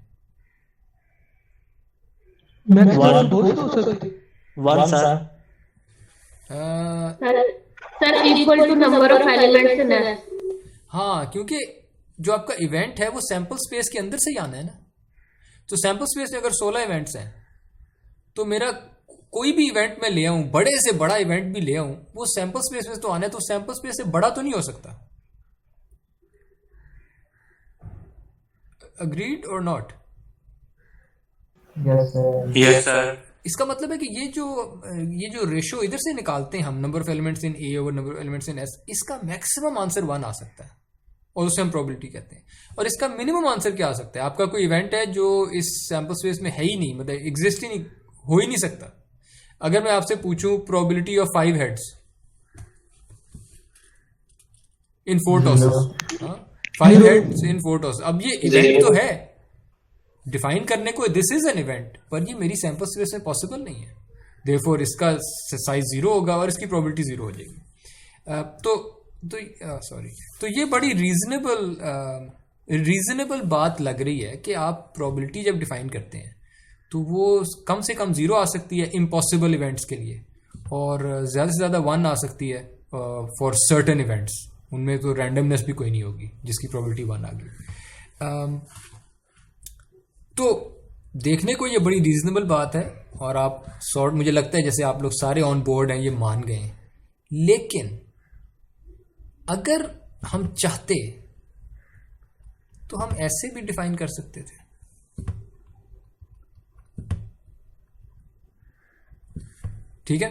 मैक्सिमम 2 हो सकते हैं। 1 sir. Sir equal to number of elements in S. हाँ, क्योंकि जो आपका इवेंट है वो सैंपल स्पेस के अंदर से ही आना है ना। तो सैंपल स्पेस में अगर 16 इवेंट्स हैं तो मेरा कोई भी इवेंट में ले आऊं, बड़े से बड़ा इवेंट भी ले आऊं, वो सैंपल स्पेस में तो आना है, तो सैंपल स्पेस से बड़ा तो नहीं हो सकता। अग्रीड और नॉट? Yes sir. इसका मतलब है कि ये जो रेशो इधर से निकालते हैं हम, number of elements in A over number of elements in S, इसका मैक्सिमम आंसर 1 आ सकता है और उसे हम प्रोबेबिलिटी कहते हैं। और इसका मिनिमम आंसर क्या आ सकता है? आपका कोई इवेंट है जो इस सैंपल स्पेस में है ही नहीं, मतलब एग्जिस्ट ही नहीं, हो ही नहीं सकता। अगर मैं आपसे पूछूं probability of 5 heads in 4 tosses, 5 heads in 4 tosses, अब ये इवेंट तो है, डिफाइन करने को दिस इज एन इवेंट, पर ये मेरी सैंपल स्पेस में पॉसिबल नहीं है, देयरफॉर इसका साइज 0 होगा और इसकी प्रोबेबिलिटी 0 हो जाएगी। तो ये बड़ी रीजनेबल बात लग रही है कि आप प्रोबेबिलिटी जब डिफाइन करते हैं तो वो कम से कम 0 आ सकती है इम्पॉसिबल इवेंट्स के लिए, और ज़्यादा से ज़्यादा 1 आ सकती है फॉर सर्टेन इवेंट्स, उनमें तो रैंडमनेस भी कोई नहीं होगी जिसकी प्रोबेबिलिटी 1 आ गई। तो देखने को ये बड़ी रीजनेबल बात है और आप मुझे लगता है जैसे आप लोग सारे ऑन बोर्ड हैं, ये मान गए हैं। लेकिन अगर हम चाहते तो हम ऐसे भी डिफाइन कर सकते थे। ठीक है,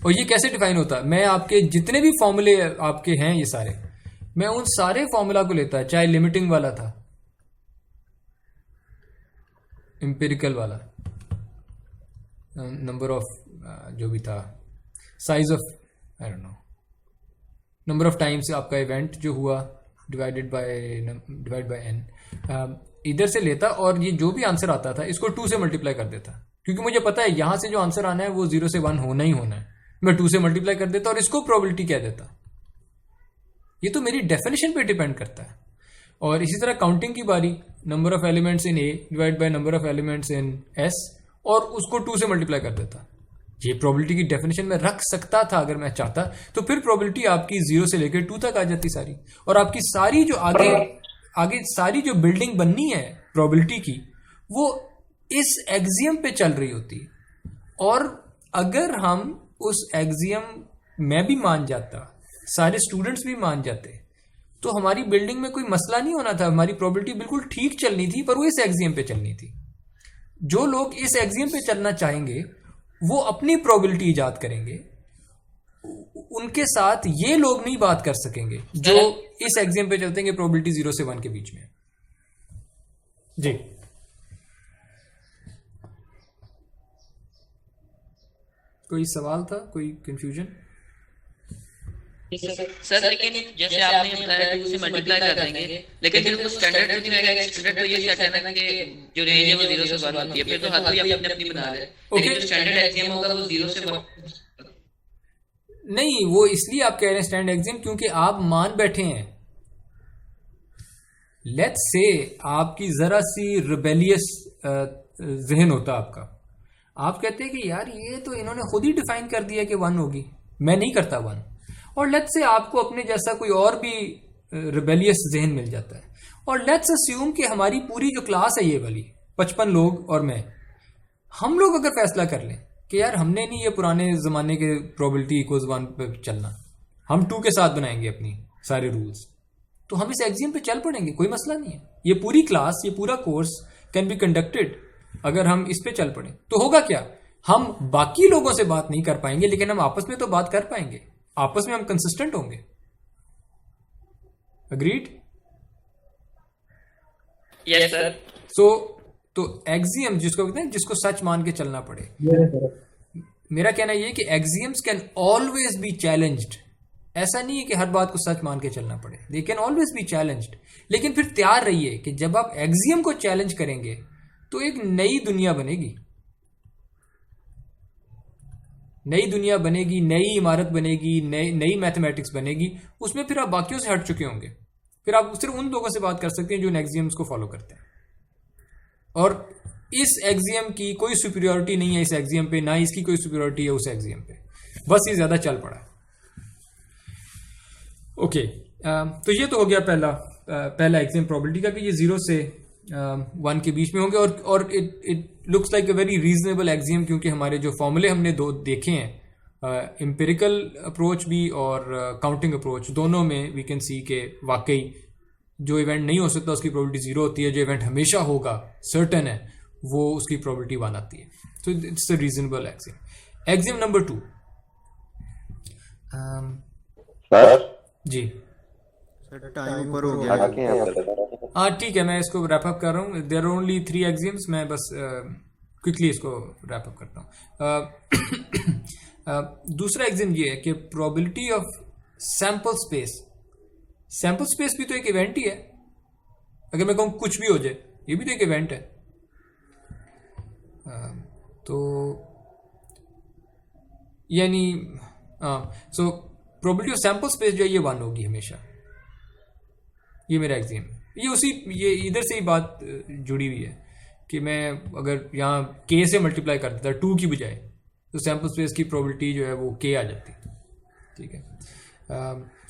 और ये कैसे डिफाइन होता है? मैं आपके जितने भी फॉर्मूले आपके हैं ये सारे, मैं उन सारे फॉर्मूला को लेता, चाहे लिमिटिंग वाला था, एम्पिरिकल वाला, नंबर ऑफ जो भी था, size of I don't know, number of times आपका इवेंट जो हुआ डिवाइड बाय n, इधर से लेता और ये जो भी आंसर आता था इसको 2 से मल्टीप्लाई कर देता, क्योंकि मुझे पता है यहां से जो आंसर आना है वो 0 से 1 होना ही होना है। मैं 2 से मल्टीप्लाई कर देता और इसको प्रोबेबिलिटी कह देता। ये तो मेरी डेफिनेशन पे डिपेंड करता है। और इसी तरह काउंटिंग की बारी, number of elements in A divide by number of elements in S, और उसको 2 से मल्टीप्लाई कर देता। ये प्रोबेबिलिटी की डेफिनेशन में रख सकता था अगर मैं चाहता, तो फिर प्रोबेबिलिटी आपकी 0 से लेकर 2 तक आ जाती सारी, और आपकी सारी जो आगे सारी जो बिल्डिंग बननी है प्रोबेबिलिटी की, वो इस एक्सियम पे चल रही होती। और अगर हम उस एक्सियम में भी मान जाता, सारे स्टूडेंट्स भी मान जाते, तो हमारी बिल्डिंग में कोई मसला नहीं होना था, हमारी प्रोबेबिलिटी बिल्कुल ठीक चलनी थी, पर वो इस एक्सियम पे चलनी थी। जो लोग इस एक्सियम पे चलना चाहेंगे वो अपनी प्रोबेबिलिटी इजाद करेंगे, उनके साथ ये लोग नहीं बात कर सकेंगे जो इस एग्जाम पे चलते हैं प्रोबेबिलिटी 0 से 1 के बीच में। जी कोई सवाल था, कोई कंफ्यूजन? सर लेकिन जैसे आपने बताया 2 से मल्टीप्लाई कर देंगे, लेकिन फिर वो स्टैंडर्ड तो नहीं रहेगा। स्टैंडर्ड तो ये सेट है ना कि जो रेंज है वो 0 से 1 होती है, फिर तो हर कोई अपने अपनी बना ले। लेकिन जो स्टैंडर्ड एक्सियम होगा वो 0 से 1 नहीं, वो इसलिए आप कह रहे हैं स्टैंडर्ड एक्सियम क्योंकि आप मान बैठे हैं लेट्स से आपकी ज़रा सी रिबेलियस जहन होता आपका, आप कहते हैं कि यार ये तो इन्होंने खुद ही डिफाइन कर दिया कि 1 होगी, मैं नहीं करता 1। और लेट्स से आपको अपने जैसा कोई और भी रिबेलियस जहन मिल जाता है, और लेट्स अस्यूम कि हमारी पूरी जो क्लास है ये वाली 55 लोग और मैं, हम लोग अगर फैसला कर लें कि यार हमने नहीं ये पुराने ज़माने के प्रोबेबिलिटी इक्वल्स 1 पे चलना, हम 2 के साथ बनाएंगे अपनी सारे रूल्स, तो हम इस एक्सियम पे चल पड़ेंगे, कोई मसला नहीं है। ये पूरी क्लास, ये पूरा कोर्स कैन बी कंडक्टेड अगर हम इस पे चल पड़े। तो होगा क्या, हम बाकी लोगों से बात नहीं कर पाएंगे, लेकिन हम आपस में तो बात कर पाएंगे, आपस में हम कंसिस्टेंट होंगे। अग्रीड? Yes sir. सो तो एक्सियम जिसको कहते हैं, जिसको सच मान के चलना पड़े, मेरा कहना यह है कि axioms can always be challenged. ऐसा नहीं है कि हर बात को सच मान के चलना पड़े, they can always be challenged. लेकिन फिर तैयार रहिए कि जब आप एक्सियम को चैलेंज करेंगे तो एक नई दुनिया बनेगी, नई दुनिया बनेगी, नई इमारत बनेगी, नई मैथमेटिक्स बनेगी। उसमें फिर आप बाकियों से हट चुके होंगे, फिर आप सिर्फ उन लोगों से बात कर सकते हैं जो इन एक्सियम्स को फॉलो करते हैं। और इस एक्सियम की कोई सुपीरियरिटी नहीं है इस एक्सियम पे, ना इसकी कोई सुपीरियरिटी है उस एक्सियम पे, बस ये ज्यादा चल पड़ा है। ओके, तो ये तो हो गया पहला एक्सियम प्रोबेबिलिटी का कि ये 0 से 1 के बीच में होंगे, और it looks like a very reasonable axiom, क्योंकि हमारे जो फॉर्मूले हमने दो देखे हैं, एम्पिरिकल अप्रोच भी और काउंटिंग अप्रोच, दोनों में वी कैन सी के वाकई जो इवेंट नहीं हो सकता उसकी प्रोबेबिलिटी 0 होती है, जो इवेंट हमेशा होगा सर्टेन है वो उसकी प्रोबेबिलिटी 1 आती है। तो it's a reasonable axiom. Axiom number 2 जी, टाइम ऊपर हो गया। हाँ ठीक है, मैं इसको रैप अप कर रहा हूँ। देयर आर ओनली 3 एक्सियम्स, मैं बस क्विकली इसको रैप अप करता हूँ। दूसरा एक्सियम ये है कि probability of sample space, sample space भी तो एक इवेंट ही है। अगर मैं कहूँ कुछ भी हो जाए, ये भी तो एक इवेंट है। तो यानी so probability of sample space जो है ये 1 होगी हमेशा। ये मेरा एक्सियम है। ये इधर से ही बात जुड़ी हुई है कि मैं अगर यहाँ k से मल्टीप्लाई कर देता 2 की बजाय, तो सैंपल स्पेस की प्रोबेबिलिटी जो है वो k आ जाती। ठीक है,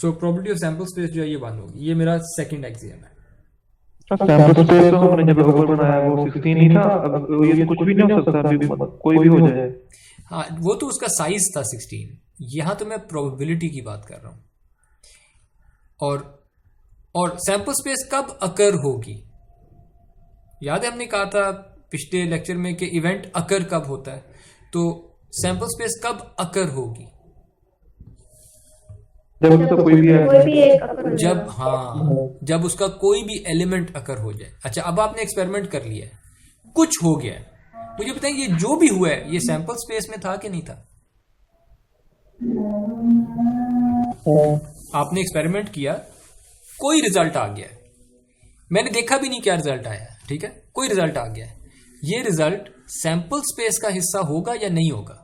so probability of sample space जो है ये 1 होगी। ये मेरा सेकंड एक्सियम है। सैंपल स्पेस तो हमने जब लोकल बनाया वो 16 ही था, अब ये कुछ भी नहीं हो सकता, अभी कोई भी हो जाए। हाँ, वो तो उसका साइज था 16, यहाँ तो मैं प्रोबेबिलिटी की बात कर रहा हूँ। और सैंपल स्पेस कब अकर होगी, याद है हमने कहा था पिछले लेक्चर में कि इवेंट अकर कब होता है, तो सैंपल स्पेस कब अकर होगी, जब उसका कोई भी जब उसका कोई भी एलिमेंट अकर हो जाए। अच्छा, अब आपने एक्सपेरिमेंट कर लिया है, कुछ हो गया है, मुझे बताएं ये जो भी हुआ है ये सैंपल स्पेस में था कि नहीं था? आपने एक्सपेरिमेंट किया, कोई रिजल्ट आ गया है, मैंने देखा भी नहीं क्या रिजल्ट आया, ठीक है, कोई रिजल्ट आ गया है, ये रिजल्ट सैंपल स्पेस का हिस्सा होगा या नहीं होगा?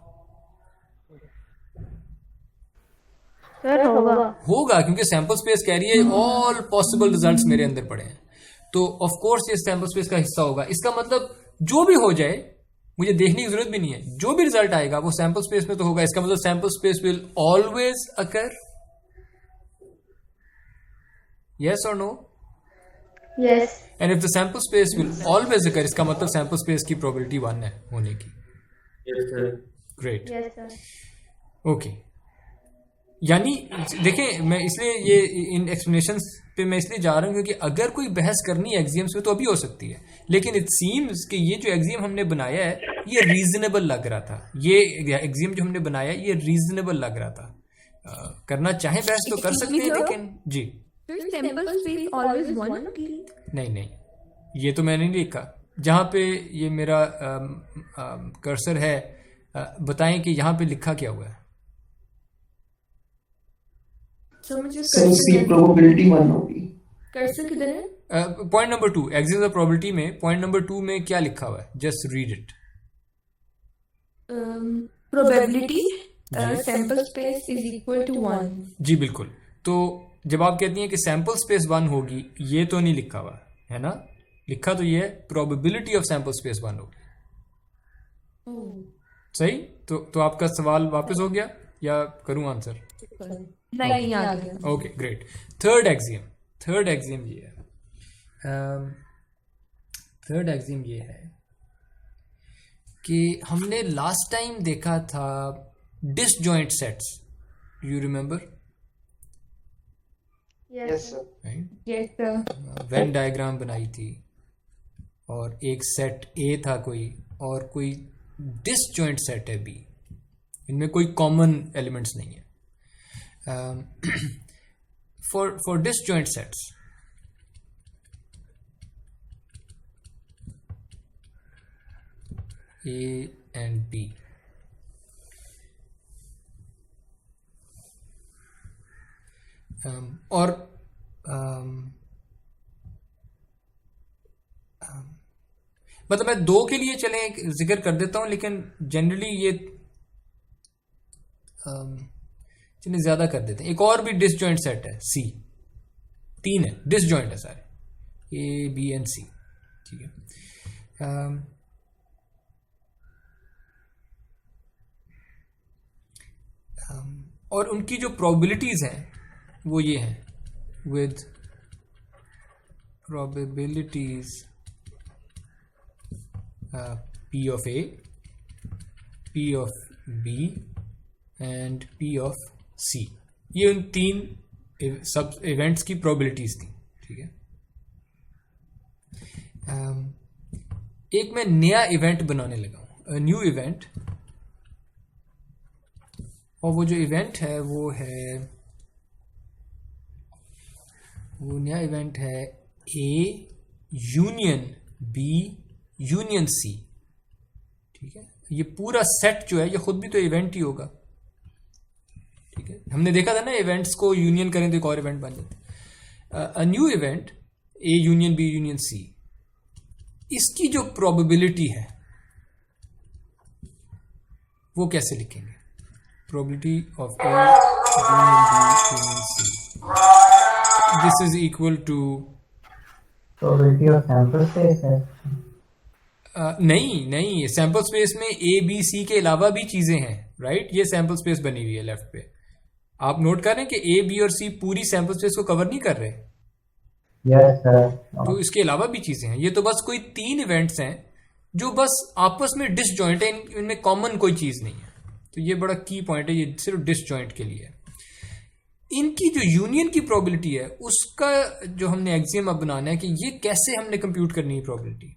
होगा, क्योंकि सैंपल स्पेस कह रही है ऑल पॉसिबल रिजल्ट्स मेरे अंदर पड़े हैं, तो ऑफ कोर्स ये सैंपल स्पेस का हिस्सा होगा। इसका मतलब जो भी हो जाए मुझे देखने की जरूरत भी नहीं है, जो भी रिजल्ट आएगा वो सैंपल स्पेस में तो होगा। इसका मतलब sample space will always occur, yes or no? Yes. And if the sample space will always occur, इसका मतलब सैंपल स्पेस की प्रोबेबिलिटी 1 है होने की। Yes sir. Great. Yes sir. Okay. यानी देखें, मैं इसलिए ये इन एक्सप्लेनेशंस पे मैं इसलिए जा रहा हूँ क्योंकि अगर कोई बहस करनी है एक्सियम्स में तो अभी हो सकती है, लेकिन इट सीम्स कि ये जो एक्सियम हमने बनाया है ये रीजनेबल लग रहा था, ये एक्सियम जो हमने बनाया ये रीजनेबल लग रहा था। करना चाहे बहस तो कर सकते हैं, लेकिन जी नहीं, ये तो मैंने नहीं लिखा। जहाँ पे ये मेरा कर्सर है, बताएं कि यहाँ पे लिखा क्या हुआ है। प्रोबेबिलिटी 1 होगी। कर्सर किधर है? Point number 2, axioms of probability में पॉइंट नंबर 2 में क्या लिखा हुआ है, just read it. Probability sample space is equal to 1। जी बिल्कुल। तो जब आप कहती हैं कि सैंपल स्पेस 1 होगी, ये तो नहीं लिखा हुआ है ना, लिखा तो ये है प्रोबेबिलिटी ऑफ सैंपल स्पेस 1 होगी। सही, तो आपका सवाल वापस हो गया या करूं आंसर? नहीं, आ गया। Okay great. थर्ड एग्जीम ये है, थर्ड एग्जीम ये है कि हमने लास्ट टाइम देखा था disjoint sets, you remember? Yes sir. Yes sir. Venn diagram बनाई थी और एक सेट ए था कोई, और कोई डिसजॉइंट सेट है बी, इनमें कोई कॉमन एलिमेंट्स नहीं है। For disjoint sets A and B, और मतलब मैं 2 के लिए चलें जिक्र कर देता हूं, लेकिन जनरली ये चलिए ज़्यादा कर देते हैं। एक और भी डिसजॉइंट सेट है C, 3 है, डिसजॉइंट है सारे, A, B and C, ठीक है। और उनकी जो प्रोबेबिलिटीज हैं वो ये हैं, with probabilities P of A, P of B and P of C। ये उन 3 सब इवेंट्स की प्रोबेबिलिटीज थी, ठीक है। एक मैं नया इवेंट बनाने लगा हूँ, न्यू इवेंट, और वो जो इवेंट है वो नया इवेंट है A union B union C, ठीक है। ये पूरा सेट जो है ये खुद भी तो इवेंट ही होगा, ठीक है। हमने देखा था ना, इवेंट्स को यूनियन करें तो एक और इवेंट बन जाता है। A new event A union B union C, इसकी जो प्रोबेबिलिटी है वो कैसे लिखेंगे? Probability of A union B union C. This is equal to probability of sample space है। नहीं, सैंपल स्पेस में A B C के अलावा भी चीजें हैं, राइट। ये सैंपल स्पेस बनी हुई है लेफ्ट पे, आप नोट कर रहे हैं कि A B और C पूरी सैंपल स्पेस को कवर नहीं कर रहे। Yes sir. तो इसके अलावा भी चीजें हैं, ये तो बस कोई 3 इवेंट्स हैं जो बस आपस में डिसजॉइंट है, इनमें कॉमन कोई चीज नहीं है। तो ये बड़ा की पॉइंट है, ये सिर्फ डिसजॉइंट के लिए है। इनकी जो यूनियन की प्रोबेबिलिटी है उसका जो हमने एक्सियम अब बनाना है कि ये कैसे हमने कंप्यूट करनी है प्रोबेबिलिटी,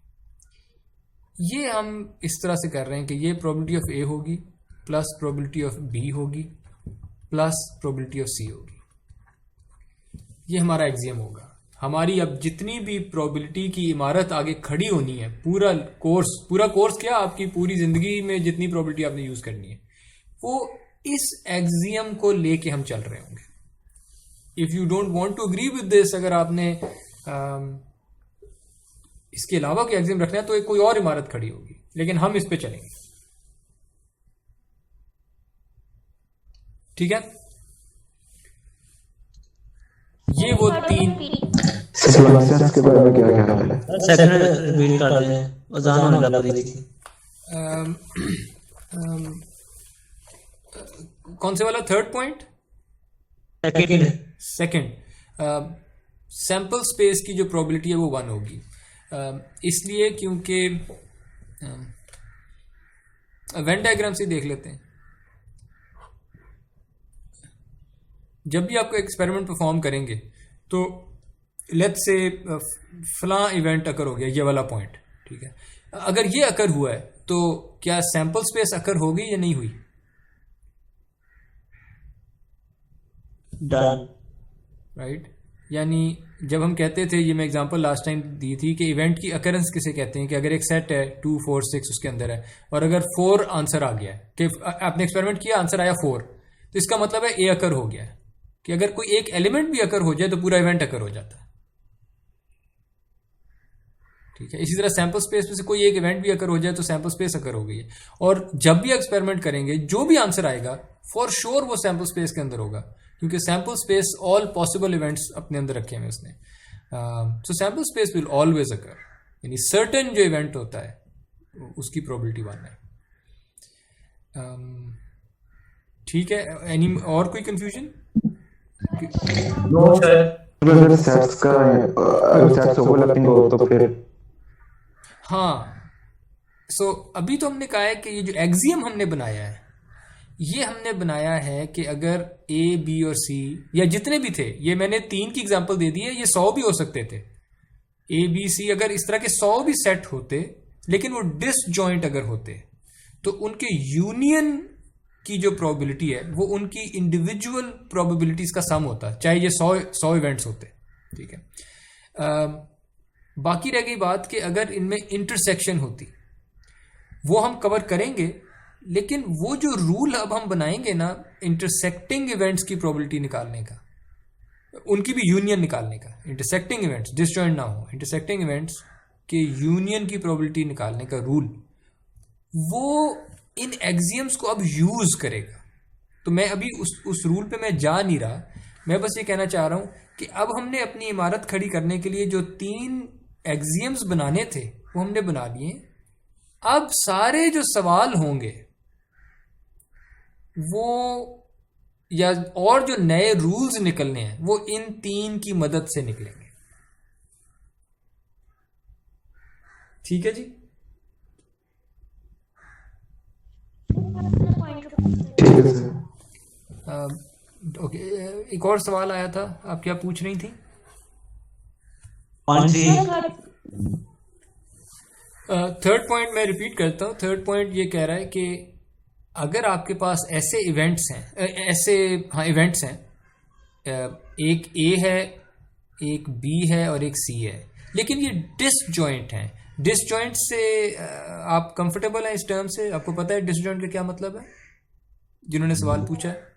ये हम इस तरह से कर रहे हैं कि ये प्रोबेबिलिटी ऑफ A होगी प्लस प्रोबेबिलिटी ऑफ B होगी प्लस प्रोबेबिलिटी ऑफ C होगी। ये हमारा एक्सियम होगा। हमारी अब जितनी भी प्रोबेबिलिटी की इमारत आगे खड़ी होनी है, पूरा कोर्स क्या, आपकी पूरी जिंदगी में जितनी प्रोबेबिलिटी आपने यूज करनी है वो इस एक्सियम को लेके हम चल रहे होंगे। If you don't want to agree with this, अगर आपने इसके अलावा कोई एक्सियम रखना है तो एक कोई और इमारत खड़ी होगी, लेकिन हम इस पे चलेंगे, ठीक है। ये वो 3 के बारे में क्या ख्याल है? सेकंड रिपीट कर रहे हैं, अजान होने लगा पड़ी थी। कौन से वाला? Third point, second. Sample space की जो प्रोबेबिलिटी है वो 1 होगी, इसलिए क्योंकि वेन डायग्राम से देख लेते हैं। जब भी आपको एक्सपेरिमेंट परफॉर्म करेंगे तो लेट्स से फलां इवेंट अकर हो गया, ये वाला पॉइंट, ठीक है। अगर ये अकर हुआ है तो क्या सैंपल स्पेस अकर हो गई या नहीं हुई? Done, right. यानी जब हम कहते थे, ये मैं एग्जांपल लास्ट टाइम दी थी कि इवेंट की अकरेंस किसे कहते हैं, कि अगर एक सेट है 2 4 6 उसके अंदर है और अगर 4 आंसर आ गया है, कि आपने एक्सपेरिमेंट किया आंसर आया 4, तो इसका मतलब है ए अकर हो गया है। कि अगर कोई एक एलिमेंट भी अकर हो जाए तो पूरा इवेंट अकर हो जाता है, ठीक है। इसी तरह सैंपल स्पेस में से कोई एक इवेंट भी अकर हो जाए तो सैंपल स्पेस अकर हो गई है। और जब भी एक्सपेरिमेंट करेंगे जो भी आंसर आएगा फॉर श्योर वो सैंपल स्पेस के अंदर होगा, क्योंकि sample space all possible events अपने अंदर रखे हुए उसने. सो सैम्पल स्पेस विल ऑलवेज अकर, यानी सर्टेन जो इवेंट होता है उसकी प्रोबेबिलिटी 1 है. ठीक है, एनी और कोई कंफ्यूजन? नो सर, अगर सेट्स का अगर सेट्स ओवरलैपिंग हो तो फिर हाँ. सो अभी तो हमने कहा है कि ये जो एक्सियम हमने बनाया है, ये हमने बनाया है कि अगर ए बी और सी या जितने भी थे, ये मैंने 3 की एग्जांपल दे दी है, ये 100 भी हो सकते थे. ए बी सी अगर इस तरह के 100 भी सेट होते, लेकिन वो डिसजॉइंट अगर होते, तो उनके यूनियन की जो प्रोबेबिलिटी है वो उनकी इंडिविजुअल प्रोबेबिलिटीज का सम होता, चाहे ये 100 इवेंट्स होते. ठीक है. बाकी रह गई बात कि अगर इनमें इंटरसेक्शन होती, वो हम कवर करेंगे, लेकिन वो जो रूल अब हम बनाएंगे ना इंटरसेक्टिंग इवेंट्स की प्रोबेबिलिटी निकालने का, उनकी भी यूनियन निकालने का, इंटरसेक्टिंग इवेंट्स डिसजॉइंट ना हो, इंटरसेक्टिंग इवेंट्स के यूनियन की प्रोबेबिलिटी निकालने का रूल, वो इन एक्सियम्स को अब यूज करेगा. तो मैं अभी उस रूल पे मैं जा नहीं रहा, मैं बस ये कहना चाह रहा हूं कि अब हमने अपनी इमारत खड़ी करने के लिए जो 3 एक्सियम्स बनाने थे वो हमने बना लिए. अब सारे जो सवाल होंगे वो या और जो नए रूल्स निकलने हैं वो इन 3 की मदद से निकलेंगे. ठीक है जी. ओके, एक और सवाल आया था, आप क्या पूछ रही थी? थर्ड पॉइंट मैं रिपीट करता हूँ. थर्ड पॉइंट ये कह रहा है कि अगर आपके पास ऐसे इवेंट्स हैं, इवेंट्स हैं, एक ए है, एक बी है और एक सी है, लेकिन ये डिसजॉइंट हैं. डिसजॉइंट से आप कंफर्टेबल हैं इस टर्म से? आपको पता है डिसजॉइंट का क्या मतलब है, जिन्होंने सवाल पूछा है?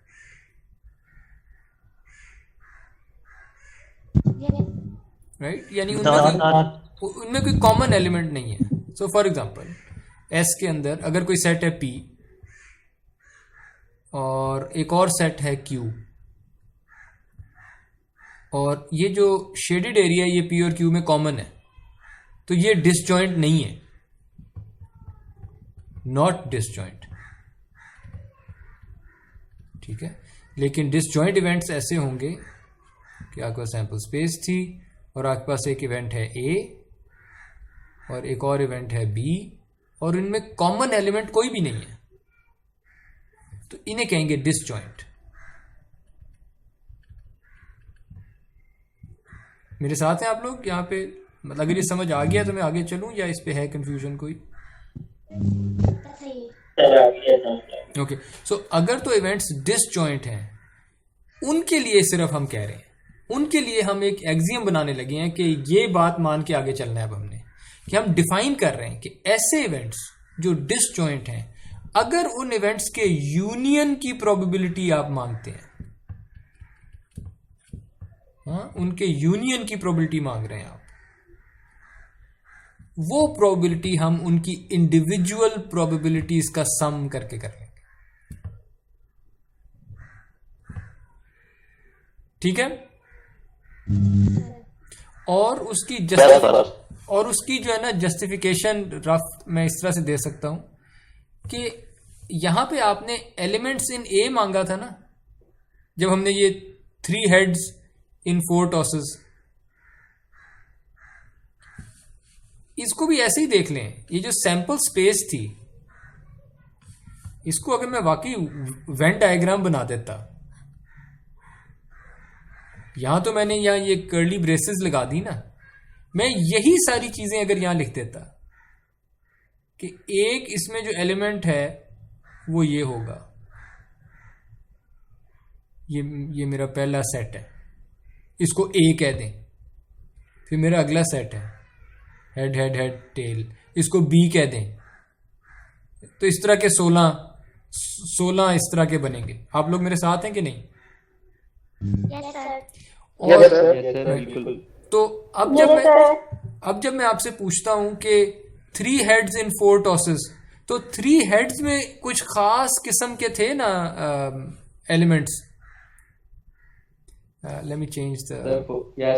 राइट, यानी उनमें कोई कॉमन एलिमेंट नहीं है. सो फॉर एग्जांपल एस के अंदर अगर कोई सेट है पी और एक और सेट है क्यू, और ये जो शेडेड एरिया ये पी और क्यू में कॉमन है, तो ये डिसजॉइंट नहीं है, नॉट डिसजॉइंट. ठीक है. लेकिन डिसजॉइंट इवेंट्स ऐसे होंगे कि आपके पास सैंपल स्पेस थी और आपके पास एक इवेंट है ए और एक और इवेंट है बी, और इनमें कॉमन एलिमेंट कोई भी नहीं है, तो इन्हें कहेंगे डिसजॉइंट. मेरे साथ हैं आप लोग यहाँ पे? मतलब अगर ये समझ आ गया तो मैं आगे चलूं या इस पे है कंफ्यूजन कोई? ओके. सो अगर तो इवेंट्स डिसजॉइंट हैं, उनके लिए सिर्फ हम कह रहे हैं, उनके लिए हम एक एक्सियम बनाने लगे हैं कि ये बात मान के आगे चलना है. अब हमने कि हम डिफाइन कर रहे हैं कि ऐसे इवेंट्स जो डिसजॉइंट हैं, अगर उन इवेंट्स के यूनियन की प्रोबेबिलिटी आप मांगते हैं, हाँ, उनके यूनियन की प्रोबेबिलिटी मांग रहे हैं आप, वो प्रोबेबिलिटी हम उनकी इंडिविजुअल प्रोबेबिलिटीज का सम करके कर लेंगे. ठीक है. और उसकी जो है ना जस्टिफिकेशन रफ मैं इस तरह से दे सकता हूं कि यहां पे आपने एलिमेंट्स इन ए मांगा था ना, जब हमने ये 3 हेड्स इन 4 टॉसेस, इसको भी ऐसे ही देख लें. ये जो सैंपल स्पेस थी, इसको अगर मैं वाकई वेन डायग्राम बना देता, यहां तो मैंने यहां ये कर्ली ब्रेसेस लगा दी ना, मैं यही सारी चीजें अगर यहां लिख देता कि एक इसमें जो एलिमेंट है वो ये होगा, ये मेरा पहला सेट है, इसको ए कह दें. फिर मेरा अगला सेट है हेड हेड हेड टेल, इसको बी कह दें. तो इस तरह के 16 इस तरह के बनेंगे. आप लोग मेरे साथ हैं कि नहीं? Yes, sir. तो अब जब मैं आपसे पूछता हूं कि 3 हेड्स इन 4 टॉसेस, तो 3 हेड्स में कुछ खास किस्म के थे ना elements, let me change the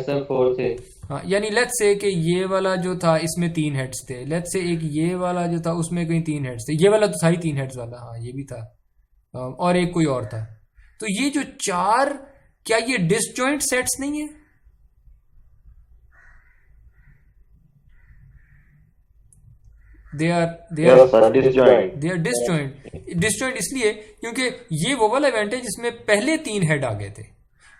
sir 4 थे। हाँ, यानी लेट्स से कि ये वाला जो था इसमें 3 हेड्स थे, लेट्स से एक ये वाला जो था उसमें कहीं 3 हेड्स थे, ये वाला तो था ही 3 हेड्स वाला, हाँ ये भी था, और एक कोई और था। तो ये जो 4, क्या ये डिसजॉइंट सेट्स नहीं है? दे आर डिसजॉइंट इसलिए क्योंकि ये वो वाला इवेंट है जिसमें पहले 3 हेड आ गए थे।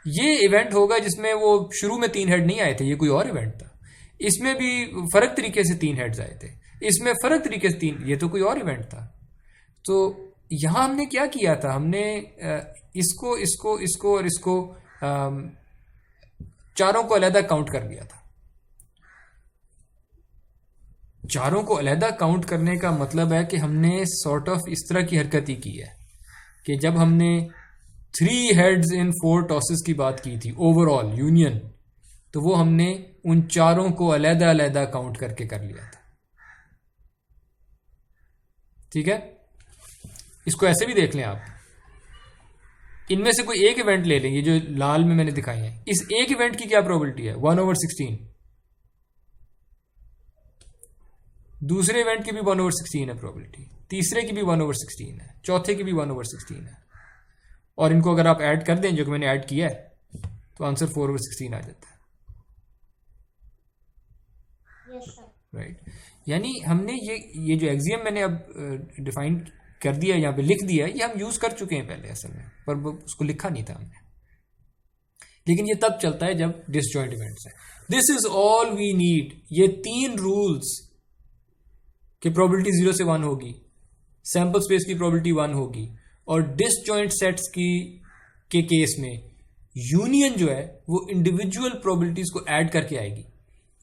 ये इवेंट होगा जिसमें वो शुरू में 3 हेड नहीं आए थे, ये कोई और इवेंट था। इसमें भी फर्क तरीके से 3 हेड्स आए थे, इसमें फर्क तरीके से 3, ये तो कोई और इवेंट था। तो यहां हमने क्या किया था, हमने इसको इसको इसको और इसको चारों को अलहदा काउंट कर लिया था। चारों को अलहदा काउंट करने का मतलब है कि हमने सॉर्ट ऑफ इस तरह की हरकत ही की है कि जब हमने 3 हेड्स इन 4 टॉसेस की बात की थी ओवरऑल यूनियन, तो वो हमने उन चारों को अलहदा अलहदा काउंट करके कर लिया था। ठीक है, इसको ऐसे भी देख लें आप, इनमें से कोई एक इवेंट ले लें, ये जो लाल में मैंने दिखाए हैं, इस एक इवेंट की क्या प्रोबेबिलिटी है? 1/16। दूसरे इवेंट की भी 1/16 है प्रोबेबिलिटी, तीसरे की भी 1/16 है, चौथे की भी 1/16 है, और इनको अगर आप ऐड कर दें जो कि मैंने ऐड किया है तो आंसर 4/16 आ जाता है। राइट, यानी हमने ये जो एक्सियम मैंने अब डिफाइन कर दिया, यहाँ पे लिख दिया है, ये हम यूज कर चुके हैं पहले असल में, पर उसको लिखा नहीं था हमने। लेकिन ये तब चलता है जब डिसजॉइंट इवेंट्स है। This is all we need. ये 3 रूल्स कि प्रोबेबिलिटी 0 से 1 होगी, सैंपल स्पेस की प्रोबेबिलिटी 1 होगी, और डिसजॉइंट सेट्स के केस में यूनियन जो है वो इंडिविजुअल प्रोबेबिलिटीज को ऐड करके आएगी।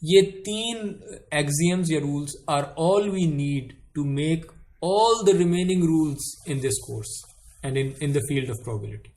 ये 3 एक्सियम्स या rules are all we need to make all the remaining rules in this course and in the field of probability.